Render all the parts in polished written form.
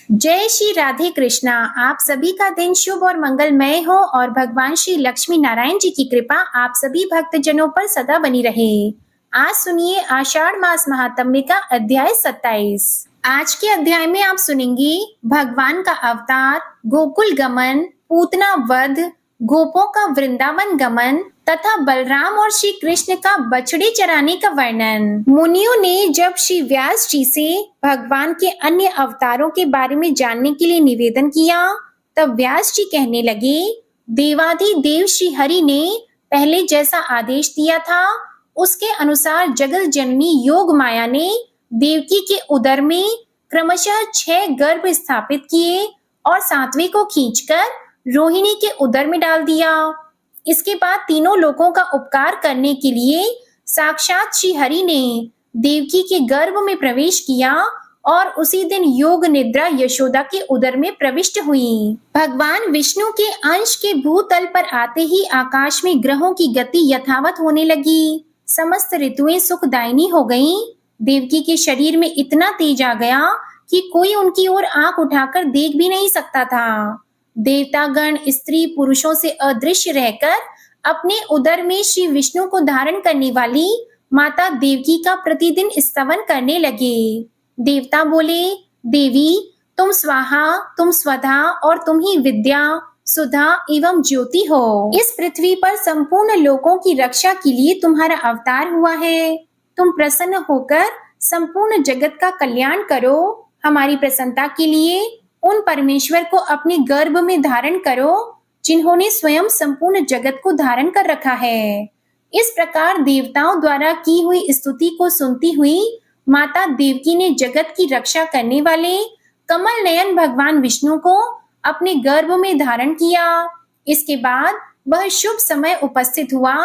जय श्री राधे कृष्णा। आप सभी का दिन शुभ और मंगलमय हो और भगवान श्री लक्ष्मी नारायण जी की कृपा आप सभी भक्तजनों पर सदा बनी रहे। आज सुनिए आषाढ़ मास महात्म्य का अध्याय 27। आज के अध्याय में आप सुनेंगे भगवान का अवतार, गोकुल गमन, पूतना वध, गोपों का वृंदावन गमन तथा बलराम और श्री कृष्ण का बछड़े चराने का वर्णन। मुनियों ने जब श्री व्यास जी से भगवान के अन्य अवतारों के बारे में जानने के लिए निवेदन किया, तब व्यास जी कहने लगे, देवाधिदेव श्री हरि ने पहले जैसा आदेश दिया था उसके अनुसार जगत जननी योग माया ने देवकी के उदर में क्रमशः 6 गर्भ स्थापित किए और 7वें को खींचकर रोहिणी के उदर में डाल दिया। इसके बाद तीनों लोगों का उपकार करने के लिए साक्षात श्री हरि ने देवकी के गर्भ में प्रवेश किया और उसी दिन योग निद्रा यशोदा के उदर में प्रविष्ट हुई। भगवान विष्णु के अंश के भूतल पर आते ही आकाश में ग्रहों की गति यथावत होने लगी। समस्त ऋतुएं सुखदायिनी हो गईं। देवकी के शरीर में इतना तेज आ गया कि कोई उनकी ओर आंख उठाकर देख भी नहीं सकता था। देवतागण स्त्री पुरुषों से अदृश्य रहकर अपने उदर में श्री विष्णु को धारण करने वाली माता देवकी का प्रतिदिन स्तवन करने लगे। देवता बोले, देवी तुम स्वाहा, तुम स्वधा और तुम ही विद्या, सुधा एवं ज्योति हो। इस पृथ्वी पर संपूर्ण लोकों की रक्षा के लिए तुम्हारा अवतार हुआ है। तुम प्रसन्न होकर संपूर्ण जगत का कल्याण करो। हमारी प्रसन्नता के लिए उन परमेश्वर को अपने गर्भ में धारण करो जिन्होंने स्वयं संपूर्ण जगत को धारण कर रखा है। इस प्रकार देवताओं द्वारा की हुई स्तुति को सुनती हुई माता देवकी ने जगत की रक्षा करने वाले कमल नयन भगवान विष्णु को अपने गर्भ में धारण किया। इसके बाद वह शुभ समय उपस्थित हुआ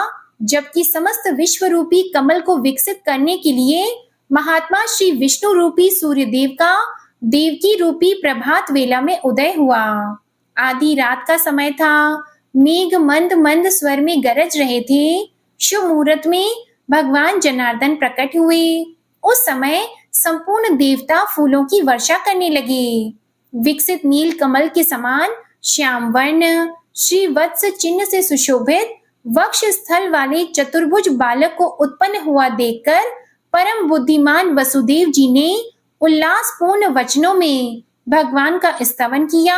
जबकि समस्त विश्व रूपी कमल को विकसित करने के लिए महात्मा श्री विष्णु रूपी सूर्यदेव का देवकी रूपी प्रभात वेला में उदय हुआ। आधी रात का समय था। मेघ मंद मंद स्वर में गरज रहे थे। शुभ मुहूर्त में भगवान जनार्दन प्रकट हुए। उस समय संपूर्ण देवता फूलों की वर्षा करने लगे। विकसित नील कमल के समान श्याम वर्ण श्री वत्स चिन्ह से सुशोभित वक्ष स्थल वाले चतुर्भुज बालक को उत्पन्न हुआ देखकर परम बुद्धिमान वसुदेव जी ने उल्लासपूर्ण वचनों में भगवान का स्तवन किया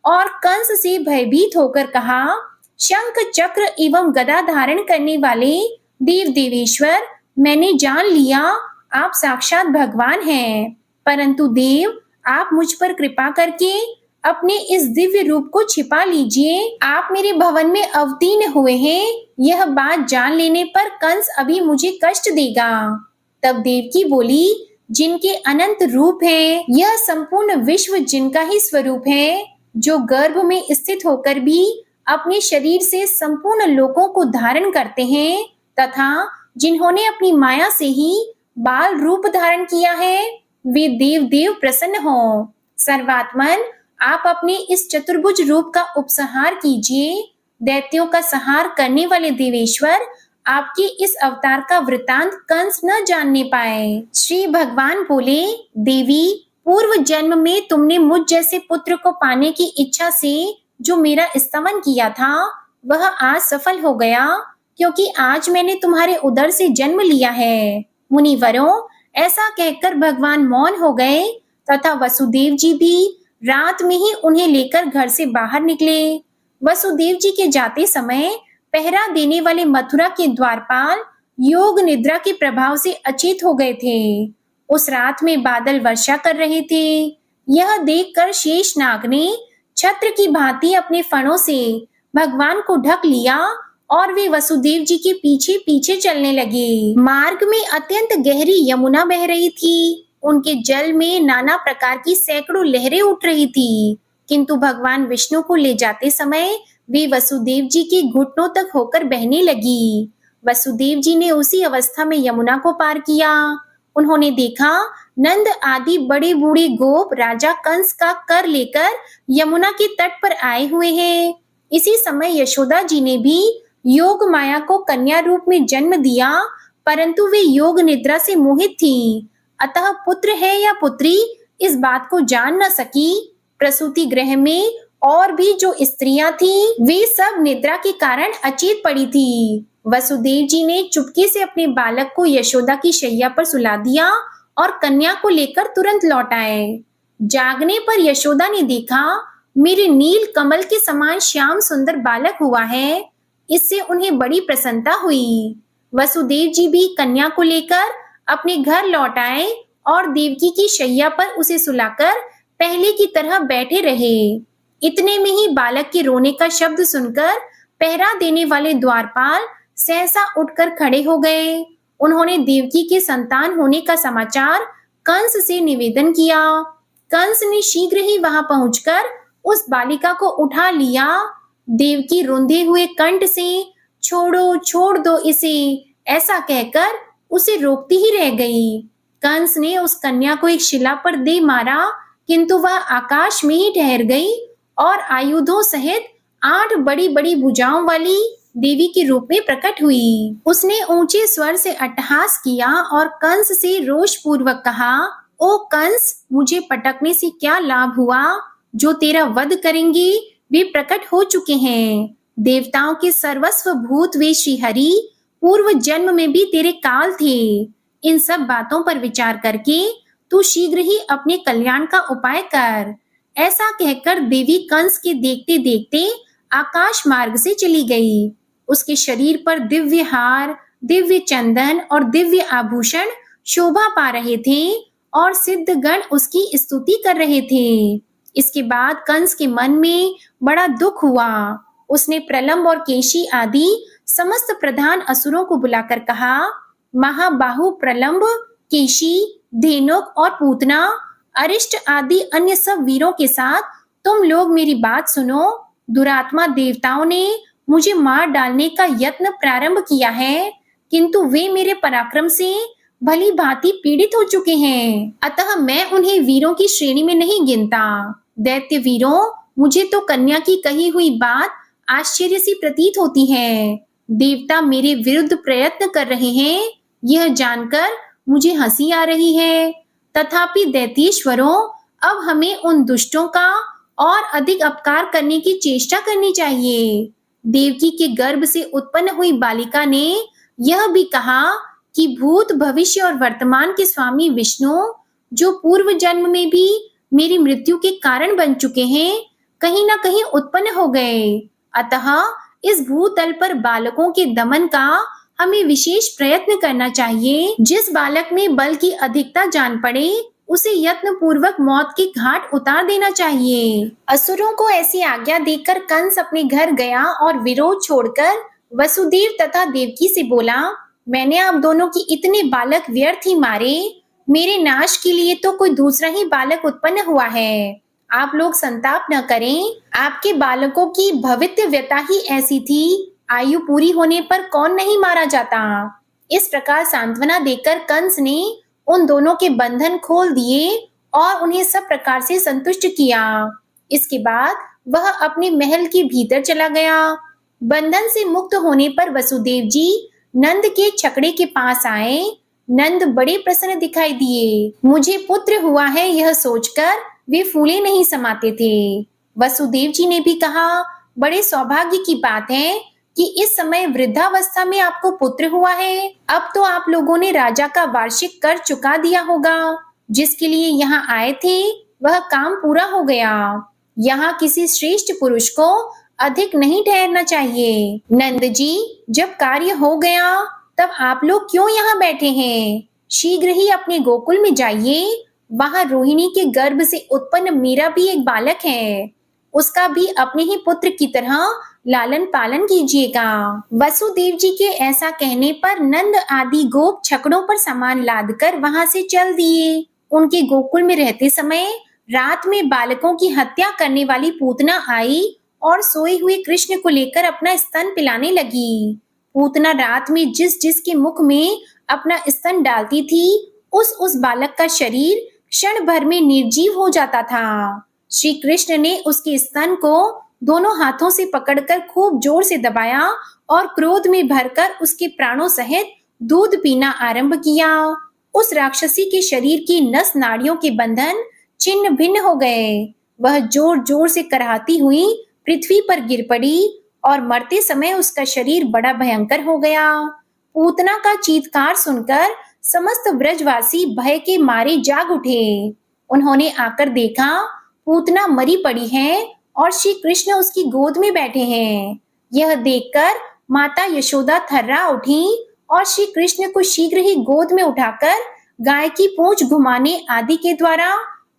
और कंस से भयभीत होकर कहा, शंख चक्र एवं गदा धारण करने वाले देव देवेश्वर, मैंने जान लिया आप साक्षात भगवान हैं, परंतु देव आप मुझ पर कृपा करके अपने इस दिव्य रूप को छिपा लीजिए। आप मेरे भवन में अवतीर्ण हुए हैं, यह बात जान लेने पर कंस अभी मुझे कष्ट देगा। तब देवकी बोली, जिनके अनंत रूप है, यह संपूर्ण विश्व जिनका ही स्वरूप है, जो गर्भ में स्थित होकर भी अपने शरीर से संपूर्ण लोकों को धारण करते हैं तथा जिन्होंने अपनी माया से ही बाल रूप धारण किया है, वे देव देव प्रसन्न हो। सर्वात्मन आप अपने इस चतुर्भुज रूप का उपसंहार कीजिए। दैत्यों का संहार करने वाले देवेश्वर, आपके इस अवतार का वृतांत कंस न जानने पाए। श्री भगवान बोले, देवी पूर्व जन्म में तुमने मुझ जैसे पुत्र को पाने की इच्छा से जो मेरा स्तवन किया था वह आज सफल हो गया, क्योंकि आज मैंने तुम्हारे उदर से जन्म लिया है। मुनिवरों, ऐसा कहकर भगवान मौन हो गए तथा वसुदेव जी भी रात में ही उन्हें लेकर घर से बाहर निकले। वसुदेव जी के जाते समय पहरा देने वाले मथुरा के द्वारपाल योग निद्रा के प्रभाव से अचेत हो गए थे। उस रात में बादल वर्षा कर रहे थे। यह देखकर शेषनाग ने छत्र की भांति अपने फणों से भगवान को ढक लिया और वे वसुदेव जी के पीछे पीछे चलने लगे। मार्ग में अत्यंत गहरी यमुना बह रही थी। उनके जल में नाना प्रकार की सैकड़ों लहरें उठ रही थी, किंतु भगवान विष्णु को ले जाते समय वे वसुदेव जी के घुटनों तक होकर बहने लगी। वसुदेव जी ने उसी अवस्था में यमुना को पार किया। उन्होंने देखा नंद आदि बड़े बूढ़े गोप राजा कंस का कर लेकर यमुना के तट पर आए हुए हैं। इसी समय यशोदा जी ने भी योग माया को कन्या रूप में जन्म दिया, परंतु वे योग निद्रा से मोहित थी। अतः पुत्र है या पुत्री इस बात को जान न सकी। प्रसूति गृह में और भी जो स्त्रियां थीं, वे सब निद्रा के कारण अचेत पड़ी थी। वसुदेव जी ने चुपके से अपने बालक को यशोदा की शैया पर सुला दिया और कन्या को लेकर तुरंत लौट आए। जागने पर यशोदा ने देखा, मेरे नील कमल के समान श्याम सुंदर बालक हुआ है। इससे उन्हें बड़ी प्रसन्नता हुई। वसुदेव जी भी कन्या को लेकर अपने घर लौट आए और देवकी की शैया पर उसे सुलाकर पहले की तरह बैठे रहे। इतने में ही बालक के रोने का शब्द सुनकर पहरा देने वाले द्वारपाल सहसा उठकर खड़े हो गए। उन्होंने देवकी के संतान होने का समाचार कंस से निवेदन किया। कंस ने शीघ्र ही वहां पहुंचकर उस बालिका को उठा लिया। देवकी रुंधे हुए कंठ से छोड़ो, छोड़ दो इसे, ऐसा कहकर उसे रोकती ही रह गई। कंस ने उस कन्या को एक शिला पर दे मारा, किंतु वह आकाश में ही ठहर गई और आयुधों सहित 8 बड़ी बड़ी भुजाओं वाली देवी के रूप में प्रकट हुई। उसने ऊंचे स्वर से अट्टहास किया और कंस से रोष पूर्वक कहा, ओ कंस, मुझे पटकने से क्या लाभ हुआ? जो तेरा वध करेंगे वे प्रकट हो चुके हैं। देवताओं के सर्वस्व भूत वे श्रीहरि पूर्व जन्म में भी तेरे काल थे। इन सब बातों पर विचार करके तू शीघ्र ही अपने कल्याण का उपाय कर। ऐसा कहकर देवी कंस के देखते देखते आकाश मार्ग से चली गई। उसके शरीर पर दिव्य हार, दिव्य चंदन और दिव्य आभूषण शोभा पा रहे थे और सिद्धगण उसकी स्तुति कर रहे थे। इसके बाद कंस के मन में बड़ा दुख हुआ। उसने प्रलंब और केशी आदि समस्त प्रधान असुरों को बुलाकर कहा, महाबाहु प्रलंब, केशी, धेनुक और पूतना, अरिष्ट आदि अन्य सब वीरों के साथ तुम लोग मेरी बात सुनो। दुरात्मा देवताओं ने मुझे मार डालने का यत्न प्रारंभ किया है, किंतु वे मेरे पराक्रम से भली भांति पीड़ित हो चुके हैं, अतः मैं उन्हें वीरों की श्रेणी में नहीं गिनता। दैत्य वीरों, मुझे तो कन्या की कही हुई बात आश्चर्य सी प्रतीत होती है। देवता मेरे विरुद्ध प्रयत्न कर रहे हैं, यह जानकर मुझे हंसी आ रही है। तथापि दैत्येश्वरों, अब हमें उन दुष्टों का और अधिक अपकार करने की चेष्टा करनी चाहिए। देवकी के गर्भ से उत्पन्न हुई बालिका ने यह भी कहा कि भूत, भविष्य और वर्तमान के स्वामी विष्णु, जो पूर्व जन्म में भी मेरी मृत्यु के कारण बन चुके हैं, कहीं न कहीं उत्पन्न हो गए। अतः इस भूतल पर बालकों के दमन का हमें विशेष प्रयत्न करना चाहिए। जिस बालक में बल की अधिकता जान पड़े, उसे यत्न पूर्वक मौत के घाट उतार देना चाहिए। असुरों को ऐसी आज्ञा देकर कंस अपने घर गया और विरोध छोड़कर वसुदेव तथा देवकी से बोला, मैंने आप दोनों की इतने बालक व्यर्थ ही मारे। मेरे नाश के लिए तो कोई दूसरा ही बालक उत्पन्न हुआ है। आप लोग संताप न करें। आपके बालकों की भवितव्यता ही ऐसी थी। आयु पूरी होने पर कौन नहीं मारा जाता। इस प्रकार सांत्वना देकर कंस ने उन दोनों के बंधन खोल दिए और उन्हें सब प्रकार से संतुष्ट किया। इसके बाद वह अपने महल के भीतर चला गया। बंधन से मुक्त होने पर वसुदेव जी नंद के छकड़े के पास आए। नंद बड़े प्रसन्न दिखाई दिए। मुझे पुत्र हुआ है, यह सोचकर वे फूले नहीं समाते थे। वसुदेव जी ने भी कहा, बड़े सौभाग्य की बात है कि इस समय वृद्धावस्था में आपको पुत्र हुआ है। अब तो आप लोगों ने राजा का वार्षिक कर चुका दिया होगा। जिसके लिए यहाँ आए थे वह काम पूरा हो गया। यहाँ किसी श्रेष्ठ पुरुष को अधिक नहीं ठहरना चाहिए। नंद जी, जब कार्य हो गया तब आप लोग क्यों यहाँ बैठे हैं? शीघ्र ही अपने गोकुल में जाइए। वहां रोहिणी के गर्भ से उत्पन्न मेरा भी एक बालक है। उसका भी अपने ही पुत्र की तरह लालन पालन कीजिएगा। वसुदेव जी के ऐसा कहने पर नंद आदि गोप छकड़ों पर सामान लादकर वहां से चल दिए। उनके गोकुल में रहते समय रात में बालकों की हत्या करने वाली पूतना आई और सोए हुए कृष्ण को लेकर अपना स्तन पिलाने लगी। पूतना रात में जिस जिसके मुख में अपना स्तन डालती थी, उस बालक का शरीर क्षण भर में निर्जीव हो जाता था। श्री कृष्ण ने उसके स्तन को दोनों हाथों से पकड़कर खूब जोर से दबाया और क्रोध में भरकर उसके प्राणों सहित दूध पीना आरंभ किया। उस राक्षसी के शरीर की नस नाड़ियों के बंधन छिन्न भिन्न हो गए। वह जोर जोर से कराहती हुई पृथ्वी पर गिर पड़ी और मरते समय उसका शरीर बड़ा भयंकर हो गया। पूतना का चीत्कार सुनकर समस्त ब्रजवासी भय के मारे जाग उठे। उन्होंने आकर देखा पूतना मरी पड़ी है और श्री कृष्ण उसकी गोद में बैठे हैं। यह देखकर माता यशोदा थर्रा उठी और श्री कृष्ण को शीघ्र ही गोद में उठाकर गाय की पूंछ घुमाने आदि के द्वारा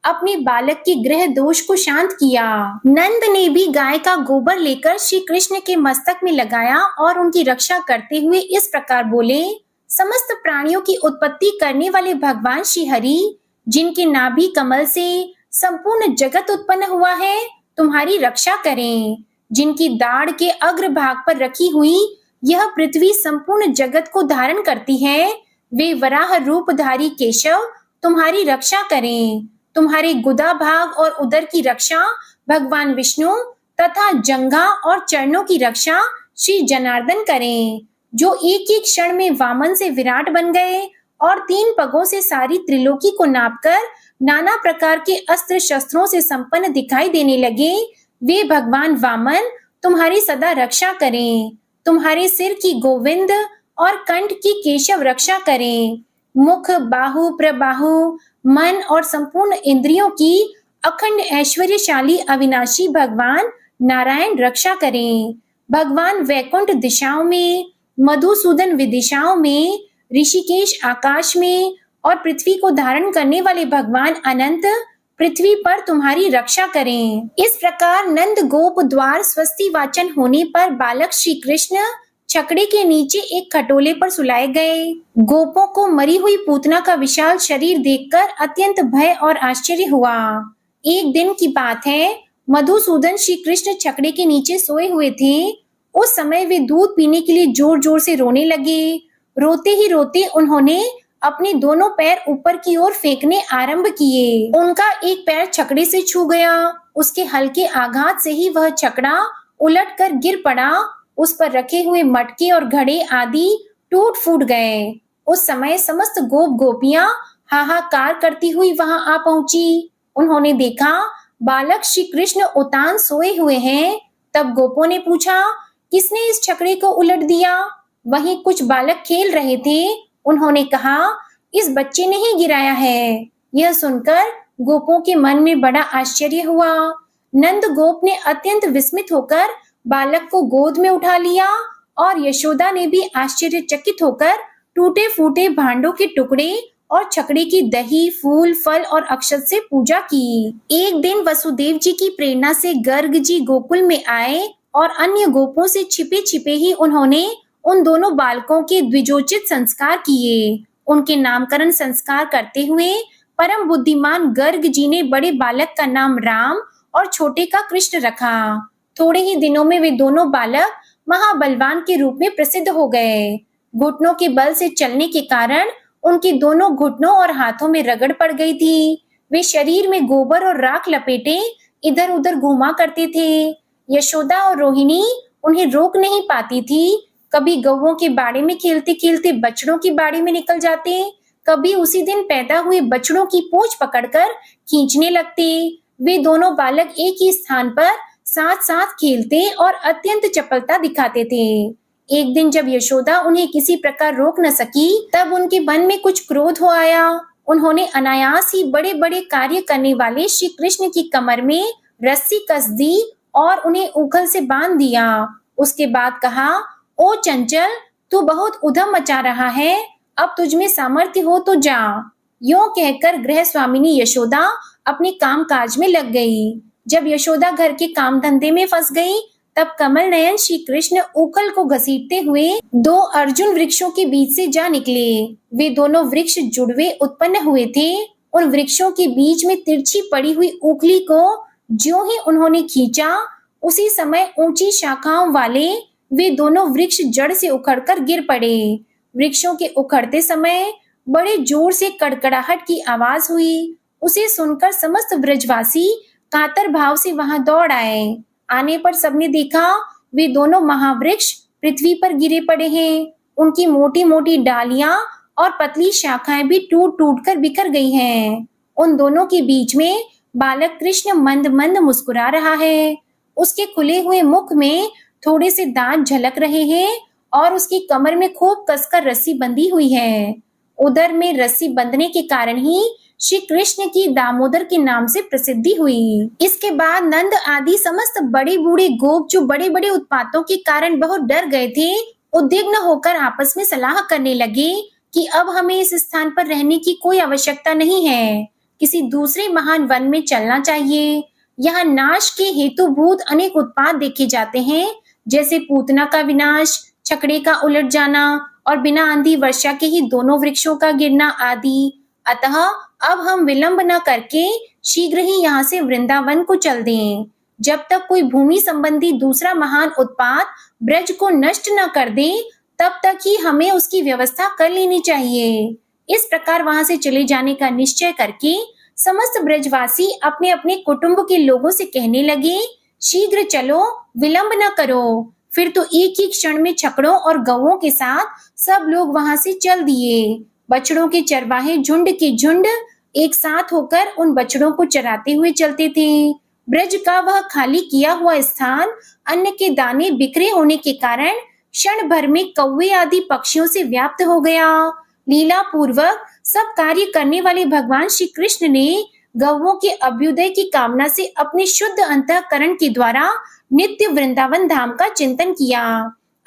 अपने बालक के ग्रह दोष को शांत किया। नंद ने भी गाय का गोबर लेकर श्री कृष्ण के मस्तक में लगाया और उनकी रक्षा करते हुए इस प्रकार बोले, समस्त प्राणियों की उत्पत्ति करने वाले भगवान श्री हरि, जिनके नाभि कमल से संपूर्ण जगत उत्पन्न हुआ है, तुम्हारी रक्षा करें। जिनकी दाढ़ के अग्रभाग पर रखी हुई यह पृथ्वी संपूर्ण जगत को धारण करती है, वे वराह रूपधारी केशव तुम्हारी रक्षा करें। तुम्हारे गुदा भाग और उदर की रक्षा भगवान विष्णु तथा जंघा और चरणों की रक्षा श्री जनार्दन करें, जो एक एक क्षण में वामन से विराट बन गए और 3 पगों से सारी त्रिलोकी को नापकर नाना प्रकार के अस्त्र शस्त्रों से संपन्न दिखाई देने लगे। वे भगवान वामन तुम्हारी सदा रक्षा करें। तुम्हारे सिर की गोविंद और कंठ की केशव रक्षा करें। मुख, बाहु, प्रबाहु, मन और संपूर्ण इंद्रियों की अखंड ऐश्वर्यशाली अविनाशी भगवान नारायण रक्षा करें। भगवान वैकुंठ दिशाओं में, मधुसूदन विदिशाओं में, ऋषिकेश आकाश में और पृथ्वी को धारण करने वाले भगवान अनंत पृथ्वी पर तुम्हारी रक्षा करें। इस प्रकार नंद गोप द्वार स्वस्ति वाचन होने पर बालक श्री कृष्ण छकड़े के नीचे एक खटोले पर सुलाए गए। गोपों को मरी हुई पूतना का विशाल शरीर देखकर अत्यंत भय और आश्चर्य हुआ। एक दिन की बात है, मधुसूदन श्री कृष्ण छकड़े के नीचे सोए हुए थे। उस समय वे दूध पीने के लिए जोर जोर से रोने लगे। रोते ही रोते उन्होंने अपने दोनों पैर ऊपर की ओर फेंकने आरंभ किए। उनका एक पैर छकड़े से छू गया। उसके हल्के आघात से ही वह छकड़ा उलटकर गिर पड़ा। उस पर रखे हुए मटके और घड़े आदि टूट फूट गए। उस समय समस्त गोप गोपियां हाहाकार करती हुई वहां आ पहुंची। उन्होंने देखा बालक श्री कृष्ण उतान सोए हुए हैं। तब गोपों ने पूछा, किसने इस छकड़े को उलट दिया? वहीं कुछ बालक खेल रहे थे। उन्होंने कहा, इस बच्चे ने ही गिराया है। यह सुनकर गोपों के मन में बड़ा आश्चर्य हुआ। नंद गोप ने अत्यंत विस्मित होकर बालक को गोद में उठा लिया और यशोदा ने भी आश्चर्यचकित होकर टूटे फूटे भांडों के टुकड़े और छकड़े की दही, फूल, फल और अक्षत से पूजा की। एक दिन वसुदेव जी की प्रेरणा से गर्ग जी गोकुल में आए और अन्य गोपों से छिपे छिपे ही उन्होंने उन दोनों बालकों के द्विजोचित संस्कार किए। उनके नामकरण संस्कार करते हुए परम बुद्धिमान गर्ग जी ने बड़े बालक का नाम राम और छोटे का कृष्ण रखा। थोड़े ही दिनों में वे दोनों बालक महाबलवान के रूप में प्रसिद्ध हो गए। घुटनों के बल से चलने के कारण उनके दोनों घुटनों और हाथों में रगड़ पड़ गई थी। वे शरीर में गोबर और राख लपेटे इधर उधर घूमा करते थे। यशोदा और रोहिणी उन्हें रोक नहीं पाती थी। कभी गौओं के बाड़े में खेलते खेलते बछड़ों की बाड़ी में निकल जाते, कभी उसी दिन पैदा हुए बछड़ों की पूंछ पकड़कर खींचने लगते। वे दोनों बालक एक ही स्थान पर साथ साथ खेलते और अत्यंत चपलता दिखाते थे। एक दिन जब यशोदा उन्हें किसी प्रकार रोक न सकी, तब उनके मन में कुछ क्रोध हो आया। उन्होंने अनायास ही बड़े बड़े कार्य करने वाले श्री कृष्ण की कमर में रस्सी कस दी और उन्हें उखल से बांध दिया। उसके बाद कहा, ओ चंचल, तू बहुत उधम मचा रहा है, अब तुझमें सामर्थ्य हो तो जा। यूं कहकर गृह स्वामिनी यशोदा अपने काम काज में लग गई। जब यशोदा घर के काम धंधे में फंस गई, तब कमल नयन श्री कृष्ण उखल को घसीटते हुए 2 अर्जुन वृक्षों के बीच से जा निकले। वे दोनों वृक्ष जुड़वे उत्पन्न हुए थे। उन वृक्षों के बीच में तिरछी पड़ी हुई उखली को ज्यों ही उन्होंने खींचा, उसी समय ऊंची शाखाओं वाले वे दोनों वृक्ष जड़ से उखड़कर गिर पड़े। वृक्षों के उखड़ते समय बड़े जोर से कड़कड़ाहट की आवाज हुई। उसे सुनकर समस्त ब्रजवासी कातर भाव से वहां दौड़ आए। आने पर सबने देखा वे दोनों महावृक्ष पृथ्वी पर गिरे पड़े हैं। उनकी मोटी मोटी डालियां और पतली शाखाएं भी टूट टूट कर बिखर गई हैं। उन दोनों के बीच में बालक कृष्ण मंद मंद मुस्कुरा रहा है। उसके खुले हुए मुख में थोड़े से दांत झलक रहे हैं और उसकी कमर में खूब कसकर रस्सी बंधी हुई है। उदर में रस्सी बंधने के कारण ही श्री कृष्ण की दामोदर के नाम से प्रसिद्धि हुई। इसके बाद नंद आदि समस्त बड़े बूढ़े गोप जो बड़े बड़े उत्पातों के कारण बहुत डर गए थे, उद्विग्न होकर आपस में सलाह करने लगे कि अब हमें इस स्थान पर रहने की कोई आवश्यकता नहीं है, किसी दूसरे महान वन में चलना चाहिए। यहाँ नाश के हेतुभूत अनेक उत्पात देखे जाते हैं, जैसे पूतना का विनाश, छकड़े का उलट जाना और बिना आंधी वर्षा के ही दोनों वृक्षों का गिरना आदि। अतः अब हम विलंब न करके शीघ्र ही यहाँ से वृंदावन को चल दें, जब तक कोई भूमि संबंधी दूसरा महान उत्पात ब्रज को नष्ट न कर दे, तब तक ही हमें उसकी व्यवस्था कर लेनी चाहिए। इस प्रकार वहां से चले जाने का निश्चय करके समस्त ब्रजवासी अपने अपने कुटुंब के लोगों से कहने लगे, शीघ्र चलो, विलंब न करो। फिर तो एक ही क्षण में छकड़ों और गौओं के साथ सब लोग वहां से चल दिए। बछड़ों के चरवाहे झुंड के झुंड एक साथ होकर उन बछड़ों को चराते हुए चलते थे। ब्रज का वह खाली किया हुआ स्थान अन्न के दाने बिखरे होने के कारण क्षण भर में कौवे आदि पक्षियों से व्याप्त हो गया। लीला पूर्वक सब कार्य करने वाले भगवान श्री कृष्ण ने गौओं के अभ्युदय की कामना से अपने शुद्ध अंतःकरण के द्वारा नित्य वृंदावन धाम का चिंतन किया।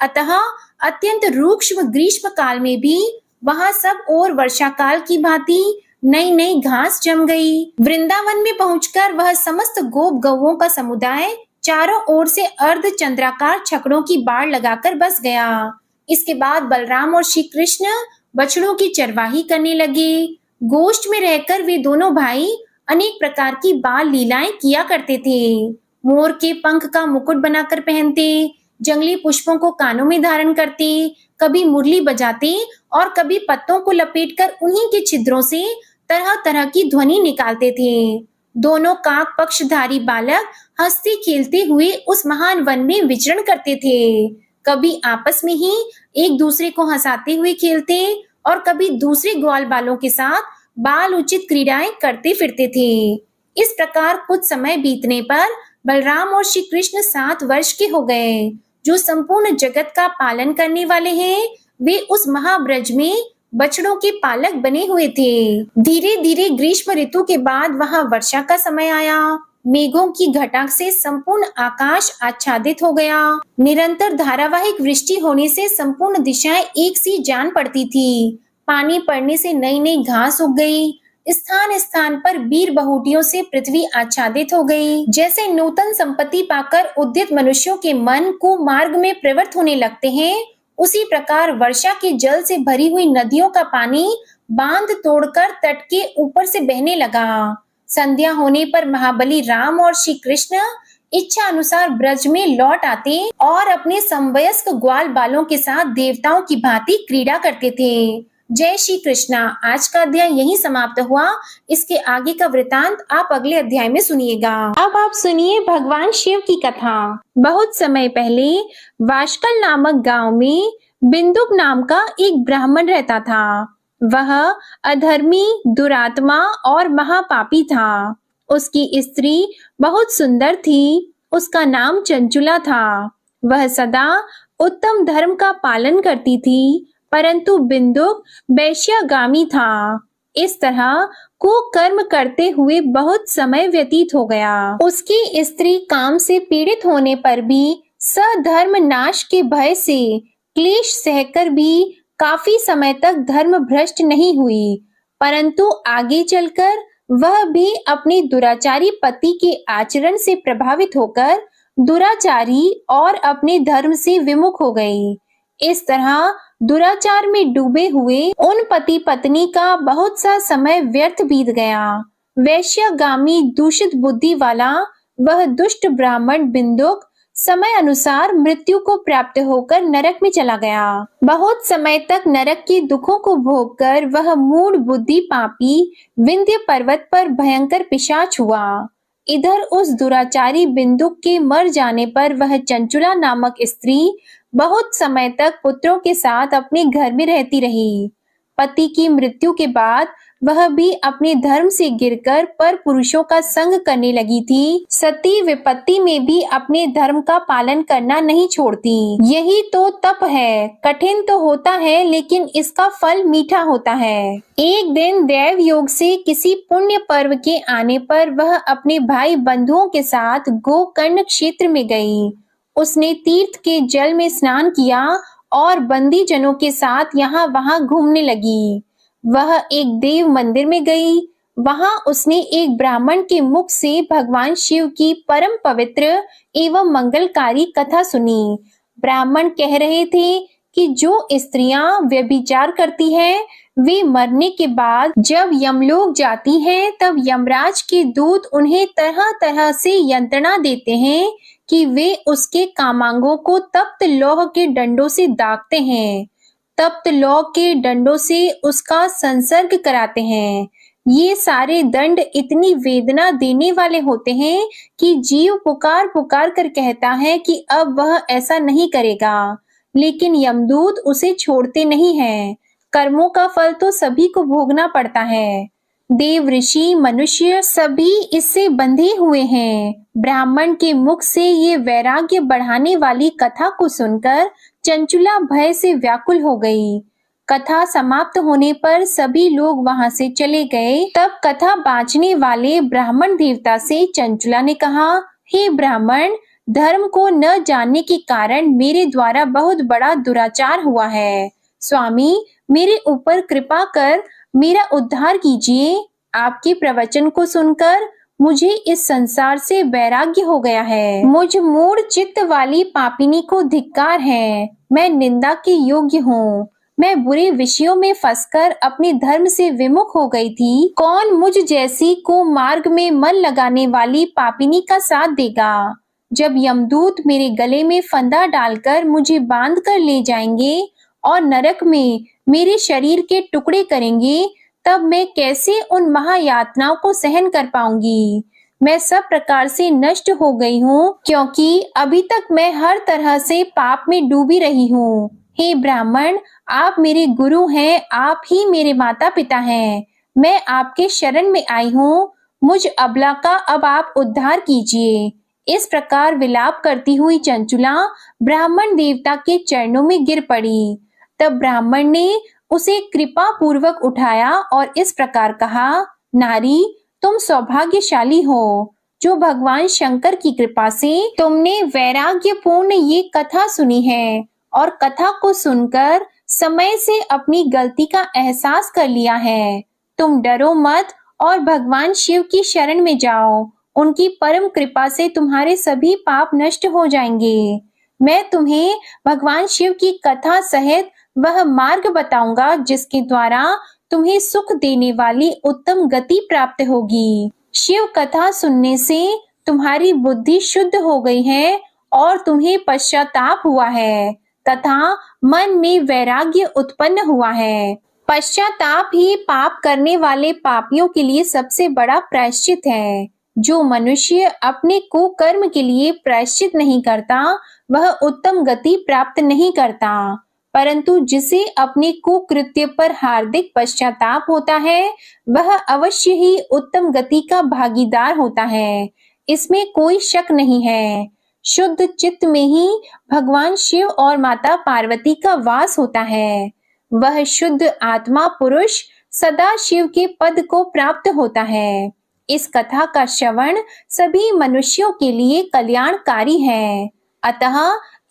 अतः अत्यंत रूक्ष्म ग्रीष्म काल में भी वहां सब और वर्षा काल की भांति नई नई घास जम गई। वृंदावन में पहुंचकर वह समस्त गोप गौओं का समुदाय चारों ओर से अर्ध चंद्राकार छकड़ों की बाड़ लगाकर बस गया। इसके बाद बलराम और श्री कृष्ण बछड़ों की चरवाही करने लगे। गोष्ठ में रहकर वे दोनों भाई अनेक प्रकार की बाल लीलाएं किया करते थे। मोर के पंख का मुकुट बनाकर पहनते, जंगली पुष्पों को कानों में धारण करते, कभी मुरली बजाते और कभी पत्तों को लपेटकर उन्हीं के छिद्रों से तरह तरह की ध्वनि निकालते थे। दोनों काक पक्षधारी बालक हंसते खेलते हुए उस महान वन में विचरण करते थे। कभी आपस में ही एक दूसरे को हंसाते हुए खेलते और कभी दूसरे ग्वाल बालों के साथ बाल उचित क्रीड़ाएं करते फिरते थे। इस प्रकार कुछ समय बीतने पर बलराम और श्री कृष्ण 7 वर्ष के हो गए। जो संपूर्ण जगत का पालन करने वाले हैं, वे उस महाब्रज में बछड़ों के पालक बने हुए थे। धीरे धीरे ग्रीष्म ऋतु के बाद वहां वर्षा का समय आया। मेघों की घटा से संपूर्ण आकाश आच्छादित हो गया। निरंतर धारावाहिक वृष्टि होने से संपूर्ण दिशाएं एक सी जान पड़ती थी। पानी पड़ने से नई नई घास उग गई। स्थान स्थान पर वीर बहुटियों से पृथ्वी आच्छादित हो गई। जैसे नूतन संपत्ति पाकर उद्यत मनुष्यों के मन को मार्ग में प्रवृत्त होने लगते हैं, उसी प्रकार वर्षा के जल से भरी हुई नदियों का पानी बांध तोड़कर तट के ऊपर से बहने लगा। संध्या होने पर महाबली राम और श्री कृष्ण इच्छा अनुसार ब्रज में लौट आते और अपने समवयस्क ग्वाल बालों के साथ देवताओं की भांति क्रीड़ा करते थे। जय श्री कृष्णा। आज का अध्याय यहीं समाप्त हुआ। इसके आगे का वृतांत आप अगले अध्याय में सुनिएगा। अब आप सुनिए भगवान शिव की कथा। बहुत समय पहले वाशकल नामक गांव में बिंदुक नाम का एक ब्राह्मण रहता था। वह अधर्मी, दुरात्मा और महापापी था। उसकी स्त्री बहुत सुंदर थी। उसका नाम चंचुला था। वह सदा उत्तम धर्म का पालन करती थी, परंतु बिंदुक वैश्यागामी था। इस तरह कुकर्म करते हुए बहुत समय व्यतीत हो गया। उसकी स्त्री काम से पीड़ित होने पर भी सधर्म नाश के भय से क्लेश सहकर भी काफी समय तक धर्म भ्रष्ट नहीं हुई, परंतु आगे चलकर वह भी अपने दुराचारी पति के आचरण से प्रभावित होकर दुराचारी और अपने धर्म से विमुख हो गई। इस तरह दुराचार में डूबे हुए उन पति पत्नी का बहुत सा समय व्यर्थ बीत गया। वैश्यागामी दूषित बुद्धि वाला वह दुष्ट ब्राह्मण बिंदुक समय अनुसार मृत्यु को प्राप्त होकर नरक में चला गया। बहुत समय तक नरक के दुखों को भोगकर वह मूढ़ बुद्धि पापी विंध्य पर्वत पर भयंकर पिशाच हुआ। इधर उस दुराचारी बिंदुक के मर जाने पर वह चंचुला नामक स्त्री बहुत समय तक पुत्रों के साथ अपने घर में रहती रही। पति की मृत्यु के बाद वह भी अपने धर्म से गिरकर पर पुरुषों का संग करने लगी थी। सती विपत्ति में भी अपने धर्म का पालन करना नहीं छोड़ती। यही तो तप है। कठिन तो होता है लेकिन इसका फल मीठा होता है। एक दिन देव योग से किसी पुण्य पर्व के आने पर वह अपने भाई बंधुओं के साथ गोकर्ण क्षेत्र में गई। उसने तीर्थ के जल में स्नान किया और बंदी जनों के साथ यहाँ वहां घूमने लगी। वह एक देव मंदिर में गई। वहां उसने एक ब्राह्मण के मुख से भगवान शिव की परम पवित्र एवं मंगलकारी कथा सुनी। ब्राह्मण कह रहे थे कि जो स्त्रियां व्यभिचार करती हैं, वे मरने के बाद जब यमलोक जाती हैं, तब यमराज के दूत उन्हें तरह तरह से यंत्रणा देते हैं कि वे उसके कामांगों को तप्त लौह के डंडों से दागते हैं। तप्त लौह के डंडों से उसका संसर्ग कराते हैं। ये सारे दंड इतनी वेदना देने वाले होते हैं कि जीव पुकार पुकार कर कहता है कि अब वह ऐसा नहीं करेगा, लेकिन यमदूत उसे छोड़ते नहीं हैं। कर्मों का फल तो सभी को भोगना पड़ता है। देव, ऋषि, मनुष्य सभी इससे बंधे हुए हैं। ब्राह्मण के मुख से ये वैराग्य बढ़ाने वाली कथा को सुनकर चंचुला भय से व्याकुल हो गई। कथा समाप्त होने पर सभी लोग वहां से चले गए। तब कथा बांचने वाले ब्राह्मण देवता से चंचुला ने कहा, हे ब्राह्मण, धर्म को न जानने के कारण मेरे द्वारा बहुत बड़ा दुराचार हुआ है। स्वामी, मेरे ऊपर कृपा कर मेरा उद्धार कीजिए। आपके प्रवचन को सुनकर मुझे इस संसार से वैराग्य हो गया है। मुझ मूढ़ चित्त वाली पापिनी को धिक्कार है। मैं निंदा के योग्य हूँ। मैं बुरे विषयों में फंसकर अपने धर्म से विमुख हो गई थी। कौन मुझ जैसी को मार्ग में मन लगाने वाली पापिनी का साथ देगा? जब यमदूत मेरे गले में फंदा डालकर मुझे बांध कर ले जाएंगे और नरक में मेरे शरीर के टुकड़े करेंगे, तब मैं कैसे उन महायातनाओं को सहन कर पाऊंगी? मैं सब प्रकार से नष्ट हो गई हूँ, क्योंकि अभी तक मैं हर तरह से पाप में डूबी रही हूँ। हे ब्राह्मण, आप मेरे गुरु हैं, आप ही मेरे माता पिता हैं। मैं आपके शरण में आई हूँ। मुझ अबला का अब आप उद्धार कीजिए। इस प्रकार विलाप करती हुई चंचुला ब्राह्मण देवता के चरणों में गिर पड़ी। तब ब्राह्मण ने उसे कृपा पूर्वक उठाया और इस प्रकार कहा, नारी, तुम सौभाग्यशाली हो, जो भगवान शंकर की कृपा से तुमने वैराग्यपूर्ण ये कथा सुनी है और कथा को सुनकर समय से अपनी गलती का एहसास कर लिया है। तुम डरो मत और भगवान शिव की शरण में जाओ। उनकी परम कृपा से तुम्हारे सभी पाप नष्ट हो जाएंगे। मैं तुम्हें भगवान शिव की कथा सहित वह मार्ग बताऊंगा जिसके द्वारा तुम्हें सुख देने वाली उत्तम गति प्राप्त होगी। शिव कथा सुनने से तुम्हारी बुद्धि शुद्ध हो गई है और तुम्हें पश्चाताप हुआ है तथा मन में वैराग्य उत्पन्न हुआ है। पश्चाताप ही पाप करने वाले पापियों के लिए सबसे बड़ा प्रायश्चित है। जो मनुष्य अपने कुकर्म के लिए प्रायश्चित नहीं करता, वह उत्तम गति प्राप्त नहीं करता, परंतु जिसे अपने कुकृत्य पर हार्दिक पश्चाताप होता है, वह अवश्य ही उत्तम गति का भागीदार होता है। इसमें कोई शक नहीं है। शुद्ध चित्त में ही भगवान शिव और माता पार्वती का वास होता है। वह शुद्ध आत्मा पुरुष सदा शिव के पद को प्राप्त होता है। इस कथा का श्रवण सभी मनुष्यों के लिए कल्याणकारी है, अतः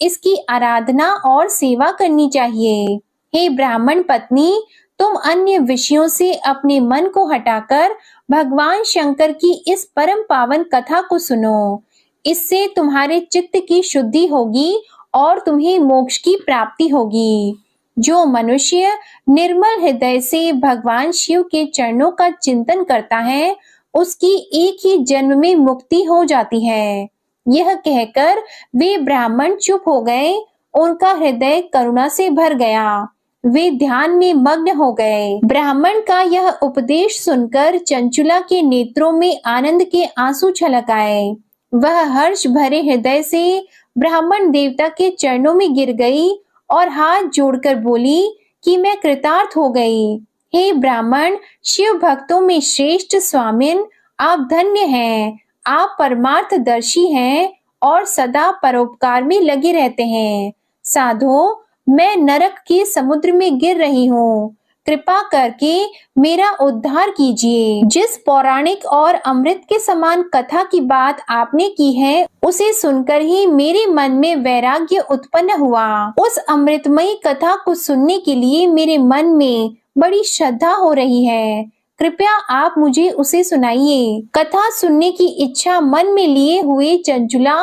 इसकी आराधना और सेवा करनी चाहिए। हे ब्राह्मण पत्नी, तुम अन्य विषयों से अपने मन को हटाकर भगवान शंकर की इस परम पावन कथा को सुनो। इससे तुम्हारे चित्त की शुद्धि होगी और तुम्हें मोक्ष की प्राप्ति होगी। जो मनुष्य निर्मल हृदय से भगवान शिव के चरणों का चिंतन करता है, उसकी एक ही जन्म में मुक्ति हो जाती है। यह कहकर वे ब्राह्मण चुप हो गए। उनका हृदय करुणा से भर गया। वे ध्यान में मग्न हो गए। ब्राह्मण का यह उपदेश सुनकर चंचुला के नेत्रों में आनंद के आंसू छलक आए। वह हर्ष भरे हृदय से ब्राह्मण देवता के चरणों में गिर गई और हाथ जोड़कर बोली कि मैं कृतार्थ हो गई। हे ब्राह्मण, शिव भक्तों में श्रेष्ठ स्वामिन, आप धन्य हैं। आप परमार्थदर्शी हैं और सदा परोपकार में लगे रहते हैं। साधो, मैं नरक के समुद्र में गिर रही हूँ। कृपा करके मेरा उद्धार कीजिए। जिस पौराणिक और अमृत के समान कथा की बात आपने की है, उसे सुनकर ही मेरे मन में वैराग्य उत्पन्न हुआ। उस अमृतमयी कथा को सुनने के लिए मेरे मन में बड़ी श्रद्धा हो रही है। कृपया आप मुझे उसे सुनाइए। कथा सुनने की इच्छा मन में लिए हुए चंचुला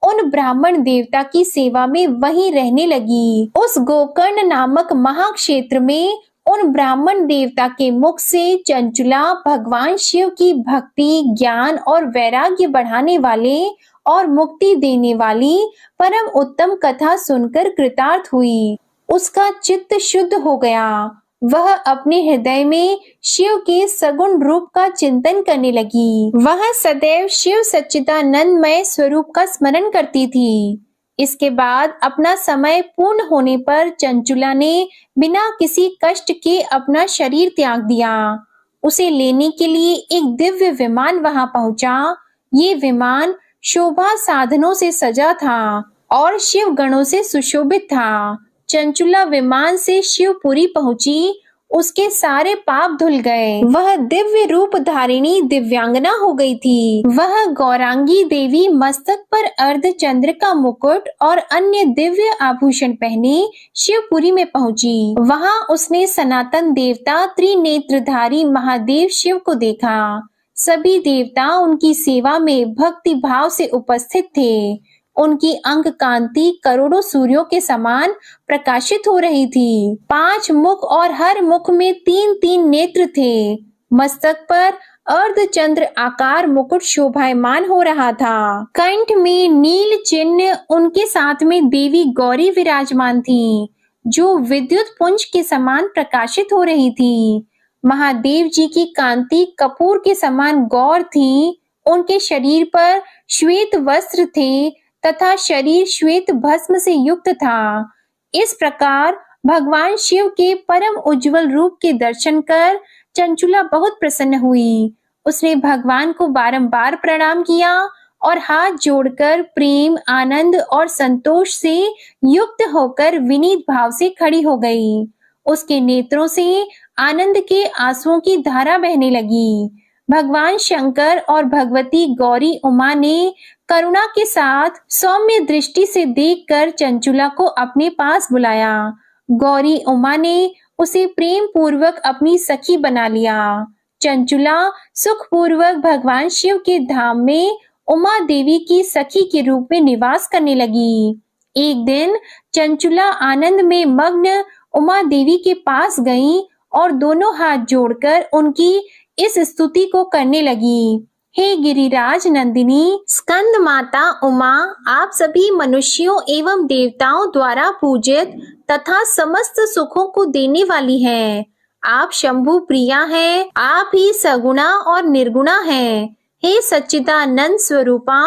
उन ब्राह्मण देवता की सेवा में वहीं रहने लगी। उस गोकर्ण नामक महाक्षेत्र में उन ब्राह्मण देवता के मुख से चंचुला भगवान शिव की भक्ति, ज्ञान और वैराग्य बढ़ाने वाले और मुक्ति देने वाली परम उत्तम कथा सुनकर कृतार्थ हुई। उसका चित्त शुद्ध हो गया। वह अपने हृदय में शिव के सगुण रूप का चिंतन करने लगी। वह सदैव शिव सच्चिदानंदमय स्वरूप का स्मरण करती थी। इसके बाद अपना समय पूर्ण होने पर चंचुला ने बिना किसी कष्ट के अपना शरीर त्याग दिया। उसे लेने के लिए एक दिव्य विमान वहां पहुंचा। ये विमान शोभा साधनों से सजा था और शिव गणों से सुशोभित था। चंचुला विमान से शिवपुरी पहुंची। उसके सारे पाप धुल गए। वह दिव्य रूप धारिणी दिव्यांगना हो गई थी। वह गौरांगी देवी मस्तक पर अर्धचंद्र का मुकुट और अन्य दिव्य आभूषण पहने शिवपुरी में पहुंची। वहां उसने सनातन देवता त्रिनेत्रधारी महादेव शिव को देखा। सभी देवता उनकी सेवा में भक्ति भाव से उपस्थित थे। उनकी अंग कांति करोड़ों सूर्यों के समान प्रकाशित हो रही थी। 5 मुख और हर मुख में 3-3 नेत्र थे। मस्तक पर अर्धचंद्र आकार मुकुट शोभायमान हो रहा था। कंठ में नील चिन्ह, उनके साथ में देवी गौरी विराजमान थी, जो विद्युत पुंज के समान प्रकाशित हो रही थी। महादेव जी की कांति कपूर के समान गौर थी। उनके शरीर पर श्वेत वस्त्र थे तथा शरीर श्वेत भस्म से युक्त था। इस प्रकार भगवान शिव के परम उज्जवल रूप के दर्शन कर चंचुला बहुत प्रसन्न हुई। उसने भगवान को बारंबार प्रणाम किया और हाथ जोड़कर प्रेम, आनंद और संतोष से युक्त होकर विनीत भाव से खड़ी हो गई। उसके नेत्रों से आनंद के आंसुओं की धारा बहने लगी। भगवान शंकर और भगवती गौरी उमा ने करुणा के साथ सौम्य दृष्टि से देखकर चंचुला को अपने पास बुलाया। गौरी उमा ने उसे प्रेम पूर्वक अपनी सखी बना लिया। चंचुला सुखपूर्वक भगवान शिव के धाम में उमा देवी की सखी के रूप में निवास करने लगी। एक दिन चंचुला आनंद में मग्न उमा देवी के पास गई और दोनों हाथ जोड़कर उनकी इस स्तुति को करने लगी। हे गिरिराज नंदिनी, स्कंद माता उमा, आप सभी मनुष्यों एवं देवताओं द्वारा पूजित तथा समस्त सुखों को देने वाली हैं। आप शंभु प्रिया हैं। आप ही सगुणा और निर्गुणा हैं। हे सच्चिदानंद स्वरूपा,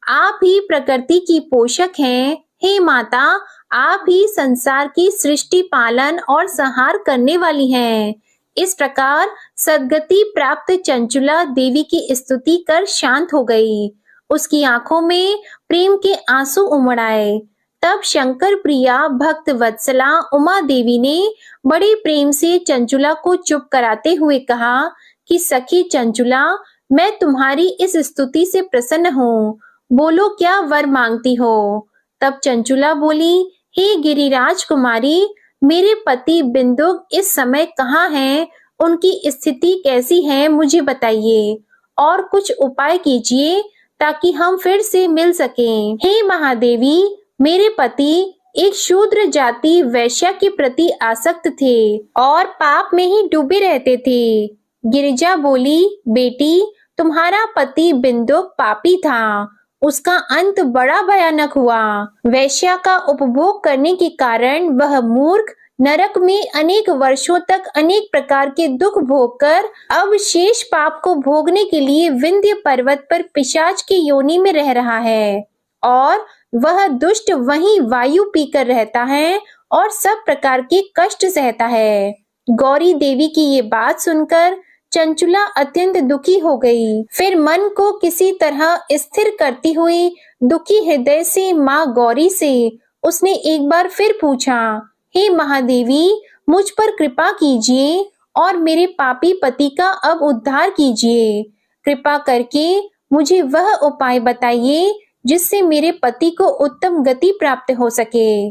आप ही प्रकृति की पोषक हैं। हे माता, आप ही संसार की सृष्टि, पालन और संहार करने वाली हैं। इस प्रकार सद्गति प्राप्त चंचुला देवी की स्तुति कर शांत हो गई। उसकी आंखों में प्रेम के आंसू उमड़ आए। तब शंकर प्रिया भक्त वत्सला उमा देवी ने बड़े प्रेम से चंचुला को चुप कराते हुए कहा कि सखी चंचुला, मैं तुम्हारी इस स्तुति से प्रसन्न हूँ। बोलो, क्या वर मांगती हो? तब चंचुला बोली, हे गिरिराज कुमारी, मेरे पति बिंदुक इस समय कहाँ हैं? उनकी स्थिति कैसी है, मुझे बताइए और कुछ उपाय कीजिए ताकि हम फिर से मिल सकें। हे महादेवी, मेरे पति एक शूद्र जाति वैश्या के प्रति आसक्त थे और पाप में ही डूबे रहते थे। गिरिजा बोली, बेटी, तुम्हारा पति बिंदुक पापी था। उसका अंत बड़ा भयानक हुआ। वैश्या का उपभोग करने के कारण वह मूर्ख नरक में अनेक वर्षों तक अनेक प्रकार के दुख भोगकर अब शेष पाप को भोगने के लिए विंध्य पर्वत पर पिशाच की योनि में रह रहा है और वह दुष्ट वहीं वायु पीकर रहता है और सब प्रकार के कष्ट सहता है। गौरी देवी की ये बात सुनकर चंचुला अत्यंत दुखी हो गई। फिर मन को किसी तरह स्थिर करती हुई दुखी हृदय से माँ गौरी से उसने एक बार फिर पूछा, हे महादेवी, मुझ पर कृपा कीजिए और मेरे पापी पति का अब उद्धार कीजिए। कृपा करके मुझे वह उपाय बताइए जिससे मेरे पति को उत्तम गति प्राप्त हो सके।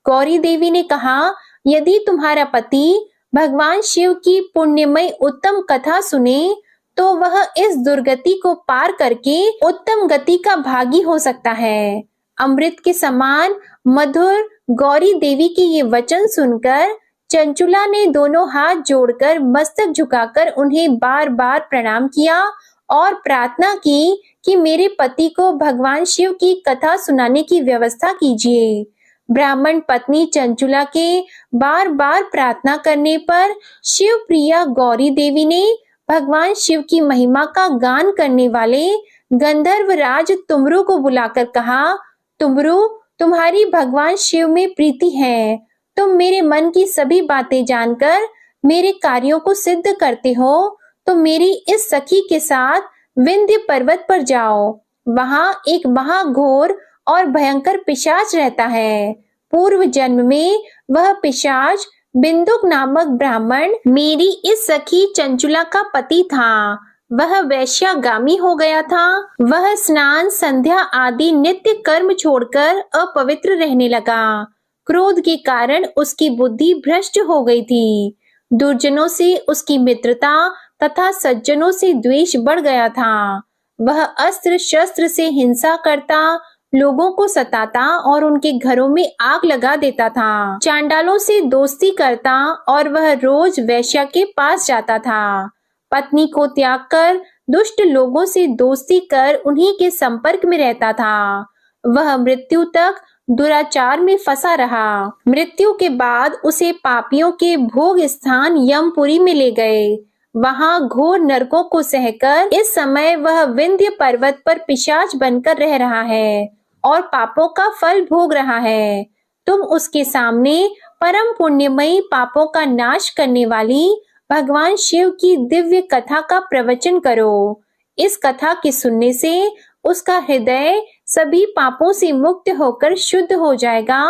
गौरी देवी ने कहा, यदि तुम्हारा पति भगवान शिव की पुण्यमय उत्तम कथा सुने तो वह इस दुर्गति को पार करके उत्तम गति का भागी हो सकता है। अमृत के समान मधुर गौरी देवी के ये वचन सुनकर चंचुला ने दोनों हाथ जोड़कर मस्तक झुकाकर उन्हें बार बार प्रणाम किया और प्रार्थना की कि मेरे पति को भगवान शिव की कथा सुनाने की व्यवस्था कीजिए। ब्राह्मण पत्नी चंचुला के बार बार प्रार्थना करने पर शिव प्रिया गौरी देवी ने भगवान शिव की महिमा का गान करने वाले गंधर्व राज तुमरू को बुलाकर कहा, तुमरू, तुम्हारी भगवान शिव में प्रीति है। तुम मेरे मन की सभी बातें जानकर मेरे कार्यों को सिद्ध करते हो, तो मेरी इस सखी के साथ विंध्य पर्वत पर जाओ। वहां एक महाघोर और भयंकर पिशाच रहता है। पूर्व जन्म में वह पिशाच बिंदुक नामक ब्राह्मण मेरी इस सखी चंचुला का पति था। वह वैश्यागामी हो गया था। वह स्नान, संध्या आदि नित्य कर्म छोड़कर अपवित्र रहने लगा। क्रोध के कारण उसकी बुद्धि भ्रष्ट हो गई थी। दुर्जनों से उसकी मित्रता तथा सज्जनों से द्वेष बढ़ गया था। वह अस्त्र शस्त्र से हिंसा करता, लोगों को सताता और उनके घरों में आग लगा देता था। चांडालों से दोस्ती करता और वह रोज वैश्या के पास जाता था। पत्नी को त्याग कर दुष्ट लोगों से दोस्ती कर उन्हीं के संपर्क में रहता था। वह मृत्यु तक दुराचार में फंसा रहा। मृत्यु के बाद उसे पापियों के भोग स्थान यमपुरी में ले गए। वहां घोर नरकों को सहकर इस समय वह विंध्य पर्वत पर पिशाच बनकर रह रहा है और पापों का फल भोग रहा है। तुम उसके सामने परम पुण्यमयी पापों का नाश करने वाली भगवान शिव की दिव्य कथा का प्रवचन करो। इस कथा के सुनने से उसका हृदय सभी पापों से मुक्त होकर शुद्ध हो जाएगा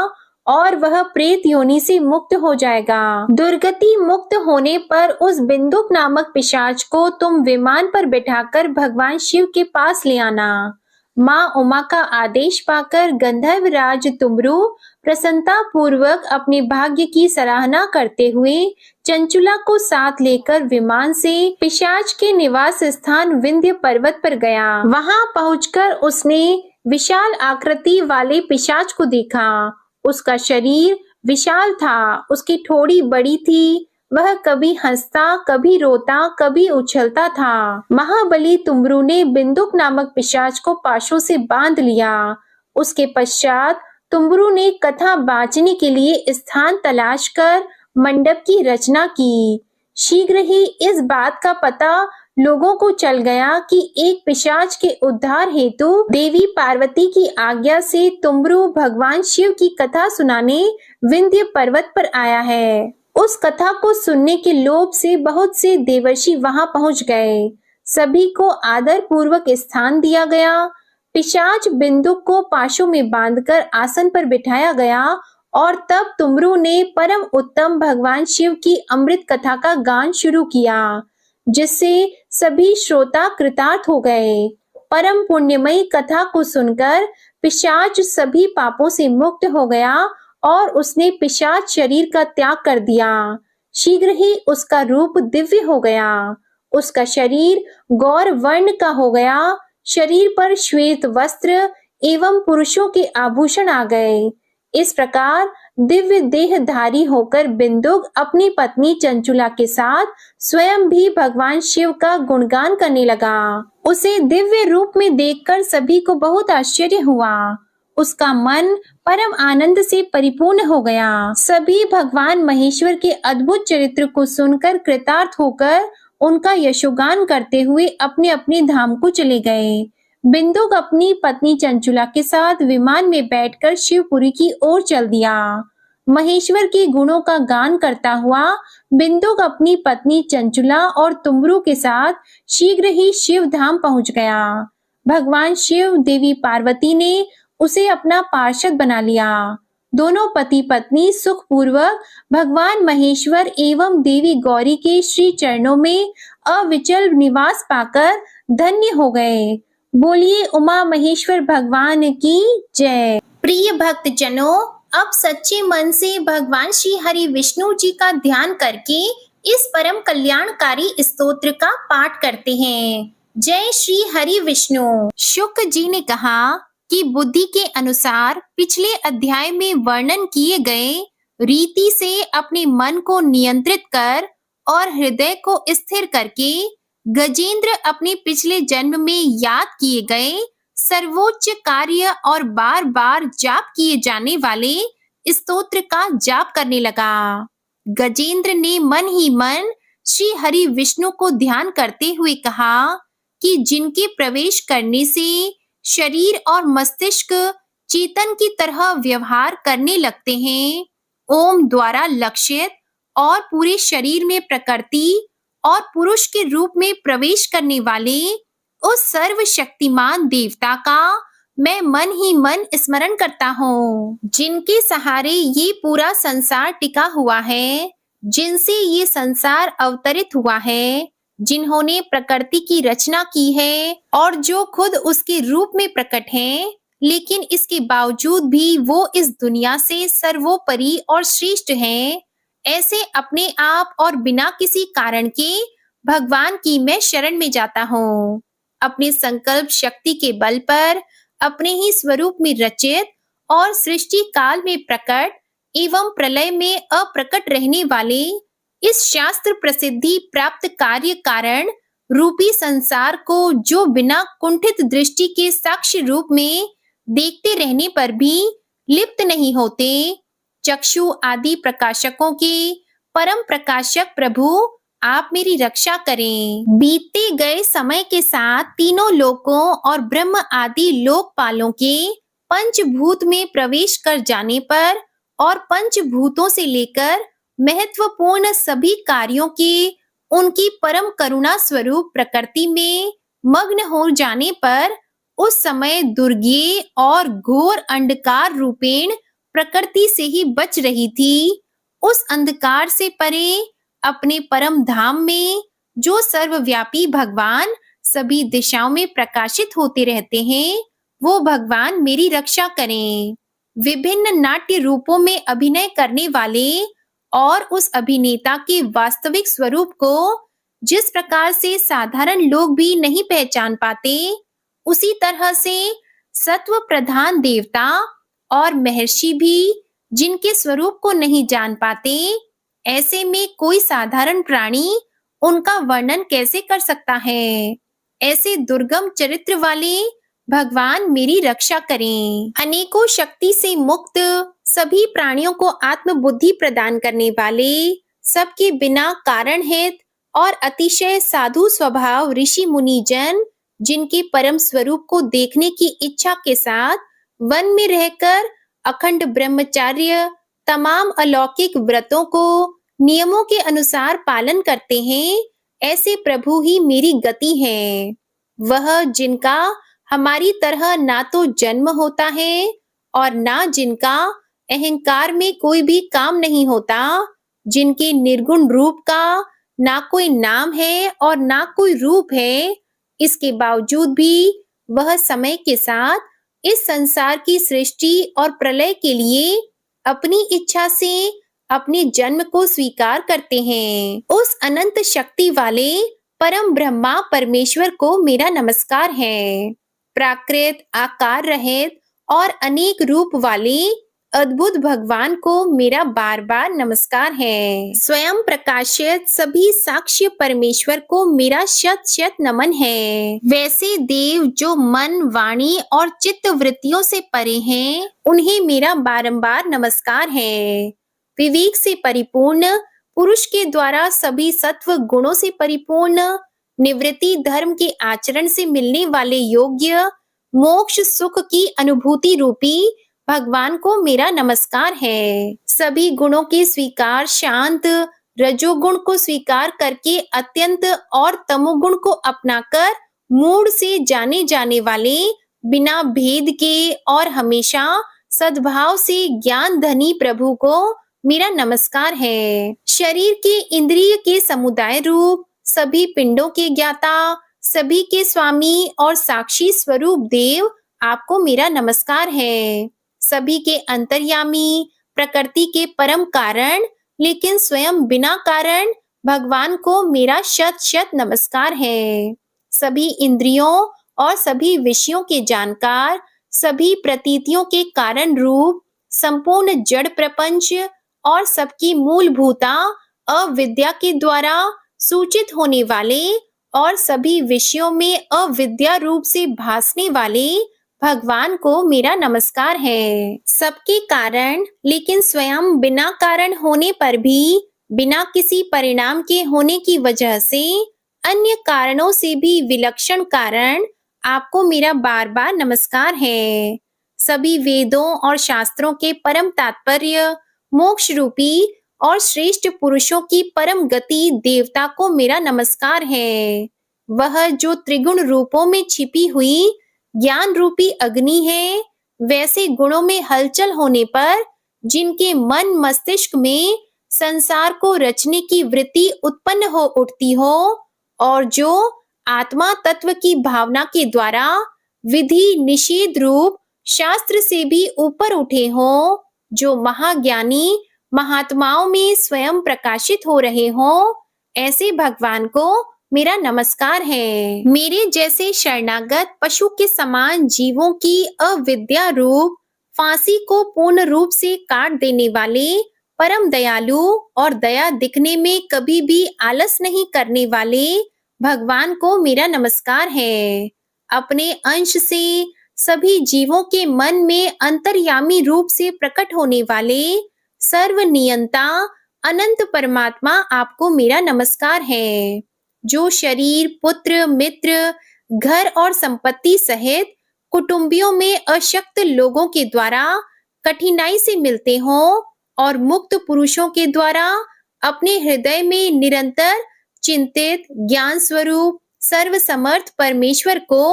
और वह प्रेत योनि से मुक्त हो जाएगा। दुर्गति मुक्त होने पर उस बिंदुक नामक पिशाच को तुम विमान पर बिठाकर भगवान शिव के पास ले आना। माँ उमा का आदेश पाकर गंधर्व राज तुमरू प्रसन्नता पूर्वक अपने भाग्य की सराहना करते हुए चंचुला को साथ लेकर विमान से पिशाच के निवास स्थान विंध्य पर्वत पर गया। वहां पहुंचकर उसने विशाल आकृति वाले पिशाच को देखा। उसका शरीर विशाल था, उसकी ठोड़ी बड़ी थी। वह कभी हंसता, कभी रोता, कभी उछलता था। महाबली तुमरू ने बिंदुक नामक पिशाच को पाशों से बांध लिया। उसके पश्चात तुमरू ने कथा बांचने के लिए स्थान तलाश कर मंडप की रचना की। शीघ्र ही इस बात का पता लोगों को चल गया कि एक पिशाच के उद्धार हेतु देवी पार्वती की आज्ञा से तुमरू भगवान शिव की कथा सुनाने विंध्य पर्वत पर आया है। उस कथा को सुनने के लोभ से बहुत से देवर्षि वहां पहुंच गए। सभी को आदर पूर्वक स्थान दिया गया। पिशाच बिंदुक को पाशों में बांधकर आसन पर बिठाया गया और तब तुमरू ने परम उत्तम भगवान शिव की अमृत कथा का गान शुरू किया, जिससे सभी श्रोता कृतार्थ हो गए। परम पुण्यमयी कथा को सुनकर पिशाच सभी पापों से मुक्त हो गया और उसने पिशाच शरीर का त्याग कर दिया। शीघ्र ही उसका रूप दिव्य हो गया। उसका शरीर गौर वर्ण का हो गया। शरीर पर श्वेत वस्त्र एवं पुरुषों के आभूषण आ गए। इस प्रकार दिव्य देहधारी होकर बिंदुक अपनी पत्नी चंचुला के साथ स्वयं भी भगवान शिव का गुणगान करने लगा। उसे दिव्य रूप में देखकर सभी को बहुत आश्चर्य हुआ। उसका मन परम आनंद से परिपूर्ण हो गया। सभी भगवान महेश्वर के अद्भुत चरित्र को सुनकर कृतार्थ होकर उनका यशोगान करते हुए अपने अपने धाम को चले गए। बिंदुक अपनी पत्नी चंचुला के साथ विमान में बैठकर शिवपुरी की ओर चल दिया। महेश्वर के गुणों का गान करता हुआ बिंदुक अपनी पत्नी चंचुला और तुमरू के साथ शीघ्र ही शिव धाम पहुंच गया। भगवान शिव देवी पार्वती ने उसे अपना पार्षद बना लिया। दोनों पति पत्नी सुखपूर्वक भगवान महेश्वर एवं देवी गौरी के श्री चरणों में अविचल निवास पाकर धन्य हो गए। बोलिए उमा महेश्वर भगवान की जय। प्रिय भक्त जनों, अब सच्चे मन से भगवान श्री हरि विष्णु जी का ध्यान करके इस परम कल्याणकारी स्तोत्र का पाठ करते हैं। जय श्री हरि विष्णु। शुक जी ने कहा कि बुद्धि के अनुसार पिछले अध्याय में वर्णन किए गए रीति से अपने मन को नियंत्रित कर और हृदय को स्थिर करके गजेंद्र अपने पिछले जन्म में याद किए गए सर्वोच्च कार्य और बार बार जाप किए जाने वाले स्तोत्र का जाप करने लगा। गजेंद्र ने मन ही मन श्री हरि विष्णु को ध्यान करते हुए कहा कि जिनके प्रवेश करने से शरीर और मस्तिष्क चेतन की तरह व्यवहार करने लगते हैं, ओम द्वारा लक्षित और पूरे शरीर में प्रकृति और पुरुष के रूप में प्रवेश करने वाले उस सर्वशक्तिमान देवता का मैं मन ही मन स्मरण करता हूँ, जिनके सहारे ये पूरा संसार टिका हुआ है, जिनसे ये संसार अवतरित हुआ है, जिन्होंने प्रकृति की रचना की है और जो खुद उसके रूप में प्रकट हैं, लेकिन इसके बावजूद भी वो इस दुनिया से सर्वोपरि और श्रेष्ठ हैं। ऐसे अपने आप और बिना किसी कारण के भगवान की मैं शरण में जाता हूँ। अपने संकल्प शक्ति के बल पर अपने ही स्वरूप में रचित और सृष्टि काल में प्रकट एवं प्रलय में अप्रकट रहने वाले इस शास्त्र प्रसिद्धि प्राप्त कार्य कारण रूपी संसार को जो बिना कुंठित दृष्टि के साक्ष्य रूप में देखते रहने पर भी लिप्त नहीं होते, चक्षु आदि प्रकाशकों के परम प्रकाशक प्रभु आप मेरी रक्षा करें। बीतते गए समय के साथ तीनों लोकों और ब्रह्म आदि लोकपालों के पंचभूत में प्रवेश कर जाने पर और पंचभूतों से लेकर महत्वपूर्ण सभी कार्यों के उनकी परम करुणा स्वरूप प्रकृति में मग्न हो जाने पर उस समय दुर्गे और घोर अंधकार रूपेण प्रकृति से ही बच रही थी। उस अंधकार से परे अपने परम धाम में जो सर्वव्यापी भगवान सभी दिशाओं में प्रकाशित होते रहते हैं, वो भगवान मेरी रक्षा करें। विभिन्न नाट्य रूपों में अभिनय करने वाले और उस अभिनेता के वास्तविक स्वरूप को जिस प्रकार से साधारण लोग भी नहीं पहचान पाते, उसी तरह से सत्व प्रधान देवता और महर्षि भी जिनके स्वरूप को नहीं जान पाते, ऐसे में कोई साधारण प्राणी उनका वर्णन कैसे कर सकता है। ऐसे दुर्गम चरित्र वाले भगवान मेरी रक्षा करें। अनेकों शक्ति से मुक्त सभी प्राणियों को आत्म बुद्धि प्रदान करने वाले, सबके बिना कारण हित और अतिशय साधु स्वभाव ऋषि मुनि जन, जिनके परम स्वरूप को देखने की इच्छा के साथ वन में रहकर अखंड ब्रह्मचार्य तमाम अलौकिक व्रतों को नियमों के अनुसार पालन करते हैं, ऐसे प्रभु ही मेरी गति है। वह जिनका हमारी तरह ना तो जन्म होता है और ना जिनका अहंकार में कोई भी काम नहीं होता, जिनके निर्गुण रूप का ना कोई नाम है और ना कोई रूप है, इसके बावजूद भी वह समय के साथ इस संसार की सृष्टि और प्रलय के लिए अपनी इच्छा से अपने जन्म को स्वीकार करते हैं। उस अनंत शक्ति वाले परम ब्रह्मा परमेश्वर को मेरा नमस्कार है। प्राकृत आकार रहित और अनेक रूप वाले अद्भुत भगवान को मेरा बार बार नमस्कार है। स्वयं प्रकाशित सभी साक्ष्य परमेश्वर को मेरा शत शत नमन है। वैसे देव जो मन वाणी और चित्त वृत्तियों से परे हैं, उन्हें मेरा बारंबार नमस्कार है। विवेक से परिपूर्ण पुरुष के द्वारा सभी सत्व गुणों से परिपूर्ण निवृत्ति धर्म के आचरण से मिलने वाले योग्य मोक्ष सुख की अनुभूति रूपी भगवान को मेरा नमस्कार है। सभी गुणों के स्वीकार शांत, रजोगुण को स्वीकार करके अत्यंत और तमोगुण को अपनाकर मूड से जाने जाने वाले, बिना भेद के और हमेशा सद्भाव से ज्ञान धनी प्रभु को मेरा नमस्कार है। शरीर के इंद्रिय के समुदाय रूप, सभी पिंडों के ज्ञाता, सभी के स्वामी और साक्षी स्वरूप देव, आपको मेरा नमस्कार है। सभी के अंतर्यामी, प्रकृति के परम कारण, लेकिन स्वयं बिना कारण भगवान को मेरा शत शत नमस्कार है। सभी इंद्रियों और सभी विषयों के जानकार, सभी प्रतीतियों के कारण रूप, संपूर्ण जड़ प्रपंच और सबकी मूलभूता अविद्या के द्वारा सूचित होने वाले और सभी विषयों में अविद्या रूप से भासने वाले भगवान को मेरा नमस्कार है। सबके कारण, लेकिन स्वयं बिना कारण होने पर भी, बिना किसी परिणाम के होने की वजह से, अन्य कारणों से भी विलक्षण कारण, आपको मेरा बार बार नमस्कार है। सभी वेदों और शास्त्रों के परम तात्पर्य, मोक्ष रूपी और श्रेष्ठ पुरुषों की परम गति देवता को मेरा नमस्कार है। वह जो त्रिगुण रूपों में छिपी हुई ज्ञान रूपी अग्नि है, वैसे गुणों में हलचल होने पर जिनके मन मस्तिष्क में संसार को रचने की वृत्ति उत्पन्न हो उठती हो और जो आत्मा तत्व की भावना के द्वारा विधि निषेध रूप शास्त्र से भी ऊपर उठे हो, जो महाज्ञानी महात्माओं में स्वयं प्रकाशित हो रहे हो, ऐसे भगवान को मेरा नमस्कार है। मेरे जैसे शरणागत पशु के समान जीवों की अविद्या रूप फांसी को पूर्ण रूप से काट देने वाले परम दयालु और दया दिखने में कभी भी आलस नहीं करने वाले भगवान को मेरा नमस्कार है। अपने अंश से सभी जीवों के मन में अंतर्यामी रूप से प्रकट होने वाले सर्वनियंता अनंत परमात्मा, आपको मेरा नमस्कार है। जो शरीर, पुत्र, मित्र, घर और संपत्ति सहित कुटुंबियों में अशक्त लोगों के द्वारा कठिनाई से मिलते हों और मुक्त पुरुषों के द्वारा अपने हृदय में निरंतर चिंतित ज्ञान स्वरूप सर्वसमर्थ परमेश्वर को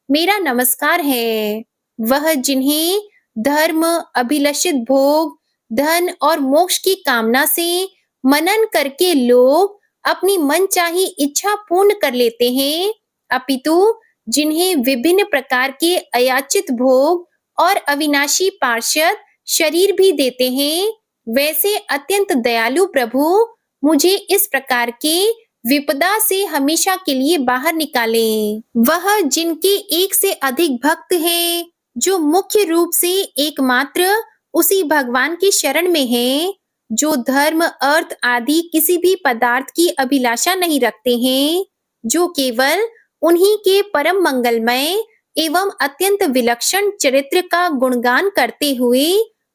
मेरा नमस्कार है। वह जिन्हें धर्म, अभिलषित भोग, धन और मोक्ष की कामना से मनन करके लोग अपनी मनचाही इच्छा पूर्ण कर लेते हैं, अपितु जिन्हें विभिन्न प्रकार के अयाचित भोग और अविनाशी पार्षद शरीर भी देते हैं, वैसे अत्यंत दयालु प्रभु मुझे इस प्रकार के विपदा से हमेशा के लिए बाहर निकालें। वह जिनके एक से अधिक भक्त हैं, जो मुख्य रूप से एकमात्र उसी भगवान की शरण में हैं, जो धर्म, अर्थ आदि किसी भी पदार्थ की अभिलाषा नहीं रखते हैं, जो केवल उन्हीं के परम मंगलमय एवं अत्यंत विलक्षण चरित्र का गुणगान करते हुए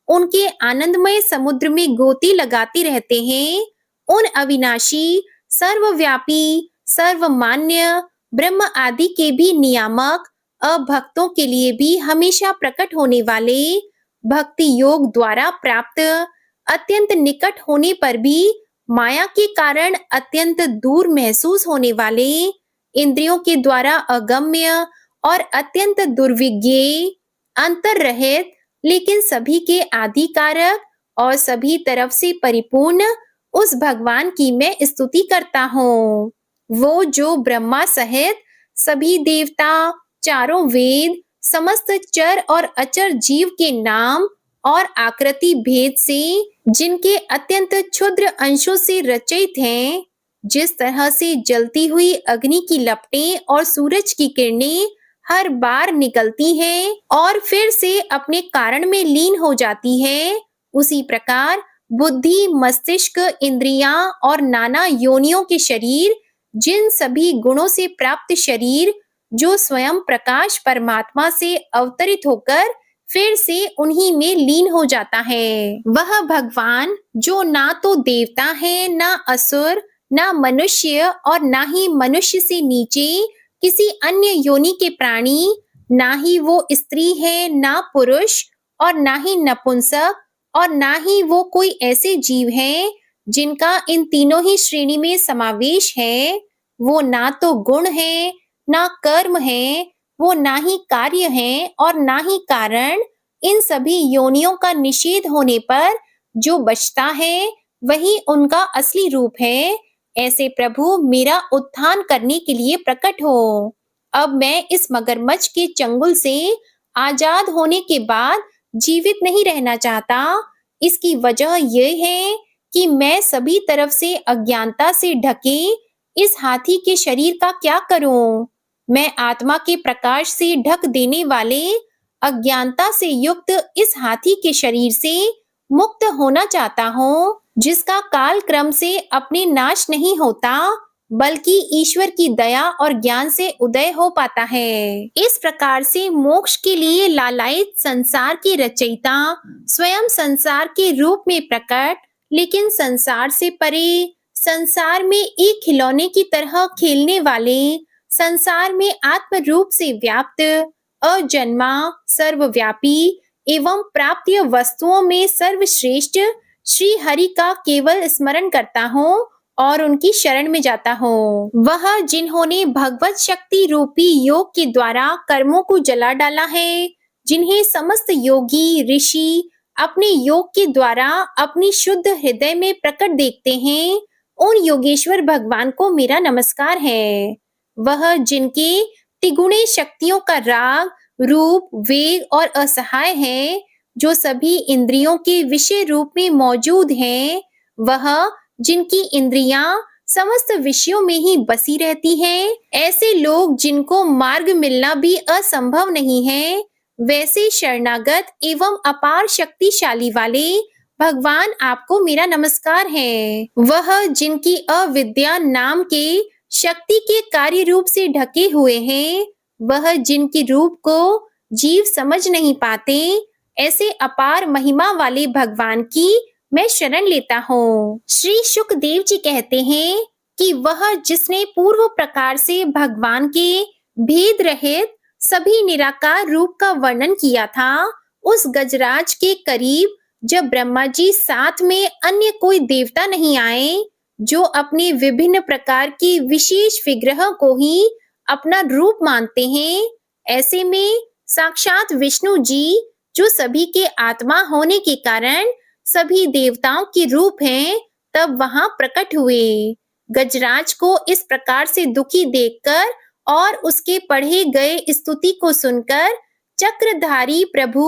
उनके आनंदमय समुद्र में गोती लगाते रहते हैं, उन अविनाशी, सर्वव्यापी, सर्वमान्य ब्रह्म आदि के भी नियामक अभक्तों के लिए भी हमेशा प्रकट होने वाले, भक्ति योग द्वारा प्राप्त, अत्यंत निकट होने पर भी माया के कारण अत्यंत दूर महसूस होने वाले, इंद्रियों के द्वारा अगम्य और अत्यंत दुर्विज्ञेय, अंतर्रहित लेकिन सभी के आदि कारक और सभी तरफ से परिपूर्ण उस भगवान की मैं स्तुति करता हूँ। वो जो ब्रह्मा सहित सभी देवता, चारों वेद, समस्त चर और अचर जीव के नाम और आकृति भेद से, जिनके अत्यंत क्षुद्र अंशों से रचित हैं, जिस तरह से जलती हुई अग्नि की लपटें और सूरज की किरणें हर बार निकलती हैं और फिर से अपने कारण में लीन हो जाती है, उसी प्रकार बुद्धि, मस्तिष्क, इंद्रियां और नाना योनियों के शरीर, जिन सभी गुणों से प्राप्त शरीर जो स्वयं प्रकाश परमात्मा से अवतरित होकर फिर से उन्हीं में लीन हो जाता है। वह भगवान जो ना तो देवता है, ना असुर, ना मनुष्य और ना ही मनुष्य से नीचे किसी अन्य योनि के प्राणी, ना ही वो स्त्री है ना पुरुष और ना ही नपुंसक और ना ही वो कोई ऐसे जीव हैं जिनका इन तीनों ही श्रेणी में समावेश है। वो ना तो गुण है, ना कर्म है, वो ना ही कार्य है और ना ही कारण। इन सभी योनियों का निषेध होने पर जो बचता है वही उनका असली रूप है। ऐसे प्रभु मेरा उत्थान करने के लिए प्रकट हो। अब मैं इस मगरमच्छ के चंगुल से आजाद होने के बाद जीवित नहीं रहना चाहता। इसकी वजह यह है कि मैं सभी तरफ से अज्ञानता से ढके इस हाथी के शरीर का क्या करूं? मैं आत्मा के प्रकाश से ढक देने वाले अज्ञानता से युक्त इस हाथी के शरीर से मुक्त होना चाहता हूँ, जिसका काल क्रम से अपने नाश नहीं होता, बल्कि ईश्वर की दया और ज्ञान से उदय हो पाता है। इस प्रकार से मोक्ष के लिए लालायित संसार के रचयिता स्वयं संसार के रूप में प्रकट, लेकिन संसार से परे, संसार में एक खिलौने की तरह खेलने वाले, संसार में आत्म रूप से व्याप्त, अजन्मा, सर्वव्यापी एवं प्राप्य वस्तुओं में सर्वश्रेष्ठ श्री हरि का केवल स्मरण करता हूँ और उनकी शरण में जाता हूँ। वह जिन्होंने भगवत शक्ति रूपी योग के द्वारा कर्मों को जला डाला है, जिन्हें समस्त योगी ऋषि अपने योग के द्वारा अपनी शुद्ध हृदय में प्रकट देखते हैं, उन योगेश्वर भगवान को मेरा नमस्कार है। वह जिनके तिगुणे शक्तियों का राग, रूप, वेग और असहाय है, जो सभी इंद्रियों के विषय रूप में मौजूद हैं, वह जिनकी इंद्रियां समस्त विषयों में ही बसी रहती हैं, ऐसे लोग जिनको मार्ग मिलना भी असंभव नहीं है, वैसे शरणागत एवं अपार शक्तिशाली वाले भगवान आपको मेरा नमस्कार है। वह जिनकी अविद्या नाम के शक्ति के कार्य रूप से ढके हुए हैं, वह जिनके रूप को जीव समझ नहीं पाते, ऐसे अपार महिमा वाले भगवान की मैं शरण लेता हूँ। श्री शुकदेव जी कहते हैं कि वह जिसने पूर्व प्रकार से भगवान के भेद रहित सभी निराकार रूप का वर्णन किया था, उस गजराज के करीब जब ब्रह्मा जी साथ में अन्य कोई देवता नहीं आए, जो अपने विभिन्न प्रकार के विशेष विग्रह को ही अपना रूप मानते हैं, ऐसे में साक्षात विष्णु जी, जो सभी के आत्मा होने के कारण सभी देवताओं के रूप हैं, तब वहां प्रकट हुए। गजराज को इस प्रकार से दुखी देखकर और उसके पढ़े गए स्तुति को सुनकर चक्रधारी प्रभु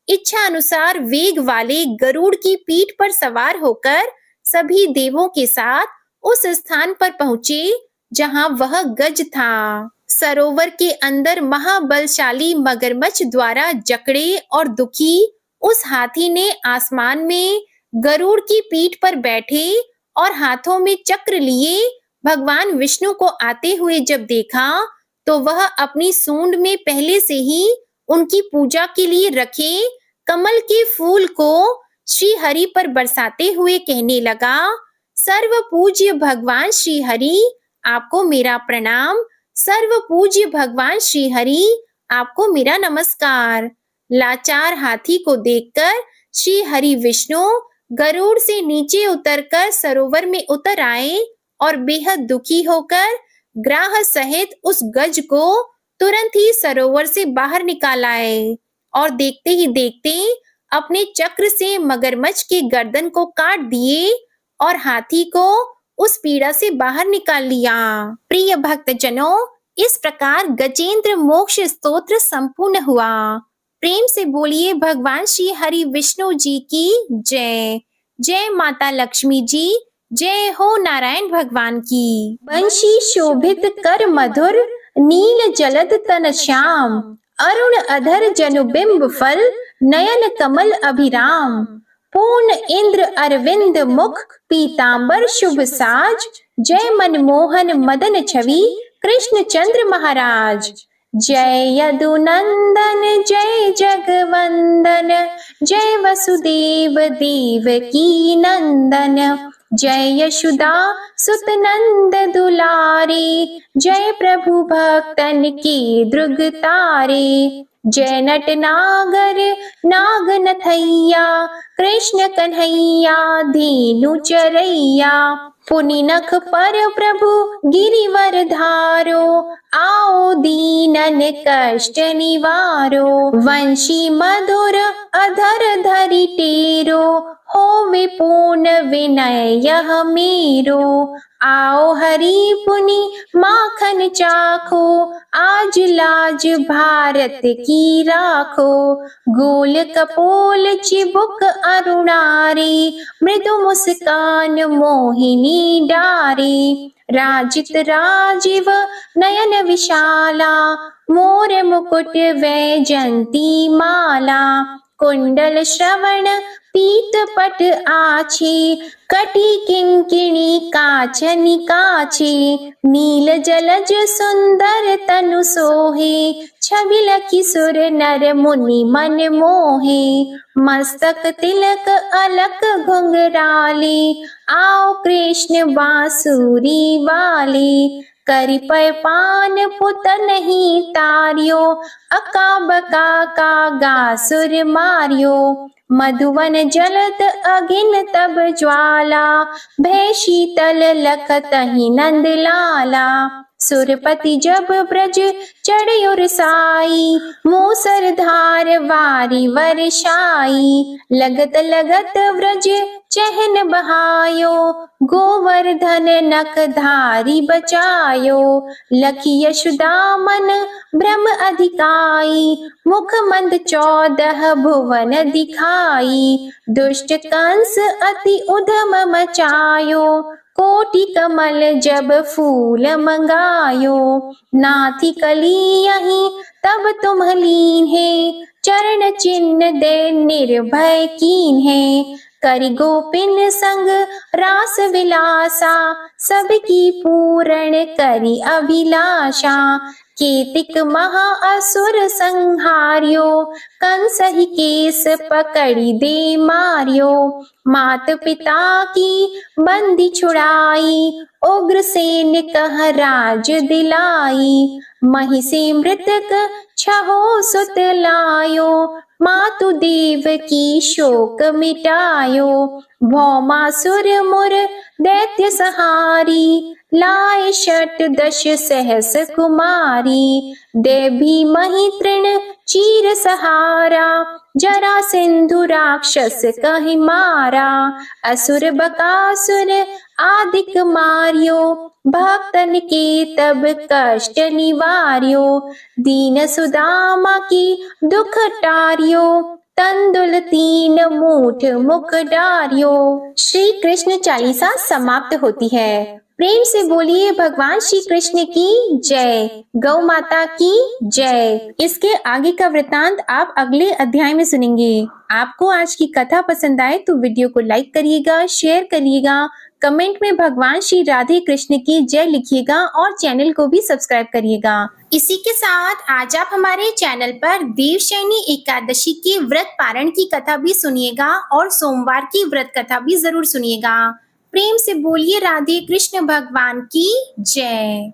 इच्छा अनुसार वेग वाले गरुड़ की पीठ पर सवार होकर सभी देवों के साथ उस स्थान पर पहुंचे जहां वह गज था। सरोवर के अंदर महाबलशाली मगरमच्छ द्वारा जकड़े और दुखी उस हाथी ने आसमान में गरुड़ की पीठ पर बैठे और हाथों में चक्र लिए भगवान विष्णु को आते हुए जब देखा, तो वह अपनी सूंड में पहले से ही उनकी पूजा के लिए रखे कमल के फूल को श्री हरि पर बरसाते हुए कहने लगा, सर्व पूज्य भगवान श्री हरि, आपको मेरा प्रणाम। सर्व पूज्य भगवान श्री हरि, आपको मेरा नमस्कार। लाचार हाथी को देखकर श्री हरि विष्णु गरुड़ से नीचे उतरकर सरोवर में उतर आए और बेहद दुखी होकर ग्राह सहित उस गज को तुरंत ही सरोवर से बाहर निकाल आए और देखते ही देखते अपने चक्र से मगरमच्छ के गर्दन को काट दिए और हाथी को उस पीड़ा से बाहर निकाल लिया। प्रिय भक्तजनों, इस प्रकार गजेंद्र मोक्ष स्तोत्र संपूर्ण हुआ। प्रेम से बोलिए भगवान श्री हरि विष्णु जी की जय। जय माता लक्ष्मी जी, जय हो नारायण भगवान की। बंशी शोभित कर मधुर, नील जलद तन श्याम, अरुण अधर जनुबिंब फल, नयन कमल अभिराम। पूर्ण इंद्र अरविंद मुख, पीतांबर शुभ साज, जय मनमोहन मदन छवि, कृष्ण चंद्र महाराज। जय यदुनंदन जय जगवंदन, जय वसुदेव देवकी नंदन, जय यशोदा सुत नंद दुलारे, जय प्रभु भक्तन के दृग तारे। जय नट नागर नाग न थैया, कृष्ण कन्हैया धेनु चरैया। पुनि नख पर प्रभु गिरिवर धारो, आओ दीनन कष्ट निवारो। वंशी मधुर अधर धरि टेरो, होवे पूर्ण विनय यह मेरो। आओ हरि पुनि माखन चाखो, आज लाज भारत की राखो। गोल कपोल चिबुक अरुणारी, मृदु मुस्कान मोहिनी डारी। राजित राजीव नयन विशाला, मोर मुकुट वैजंती माला। कुंडल श्रवण पीत पट आछी, कटी किंकिणी काचनि काछी। नील जलज सुंदर तनु सोहे, छवि लखी सुर नर मुनि मन मोहे। मस्तक तिलक अलक घुंघराले, आओ कृष्ण बांसुरी वाले। करि पय पान पुत नहीं तारियो, अका बका का गासुर मारियो। मधुवन जलत अगिन तब ज्वाला, भय शीतल लखतहि नंद लाला। सुरपति जब ब्रज चढ़्यो साई, मूसर धार वारी वर्षाई। लगत लगत व्रज चहन बहायो, गोवर्धन नख धारी बचायो। लखी यशोदा मन भ्रम अधिकाई, मुख मंद 14 भुवन दिखाई। दुष्ट कंस अति उधम मचायो, कोटि कमल जब फूल मंगायो। नाथी कली यहीं तब तुम लीन है, चरण चिन्ह दे निर्भय कीन है। करि गोपिन संग रास विलासा, सबकी पूर्ण करि अभिलाषा। केतिक महा असुर संहार्यो, कंसहि केस पकड़ि दे मार्यो। मात पिता की बंदी छुड़ाई, उग्रसेन कह राज दिलाई। महिषी मृतक छहो सुत लायो, मातु देव की शोक मिटायो। भौमासुर मुर दैत्य सहारी, लाए 68 सहस कुमारी। देवी मही तृण चीर सहारा, जरा सिंधु राक्षस कहि मारा। असुर बकासुर आदिक मारियो, भक्तन के तब कष्ट निवार्यो। दीन सुदामा की दुख टारियो, तंदुल 3 मूठ मुख डारियो। श्री कृष्ण चालीसा समाप्त होती है। प्रेम से बोलिए भगवान श्री कृष्ण की जय, गौ माता की जय। इसके आगे का वृतांत आप अगले अध्याय में सुनेंगे। आपको आज की कथा पसंद आए तो वीडियो को लाइक करिएगा, शेयर करिएगा, कमेंट में भगवान श्री राधे कृष्ण की जय लिखिएगा और चैनल को भी सब्सक्राइब करिएगा। इसी के साथ आज आप हमारे चैनल पर देवशयनी एकादशी के व्रत पारण की कथा भी सुनिएगा और सोमवार की व्रत कथा भी जरूर सुनिएगा। प्रेम से बोलिए राधे कृष्ण भगवान की जय।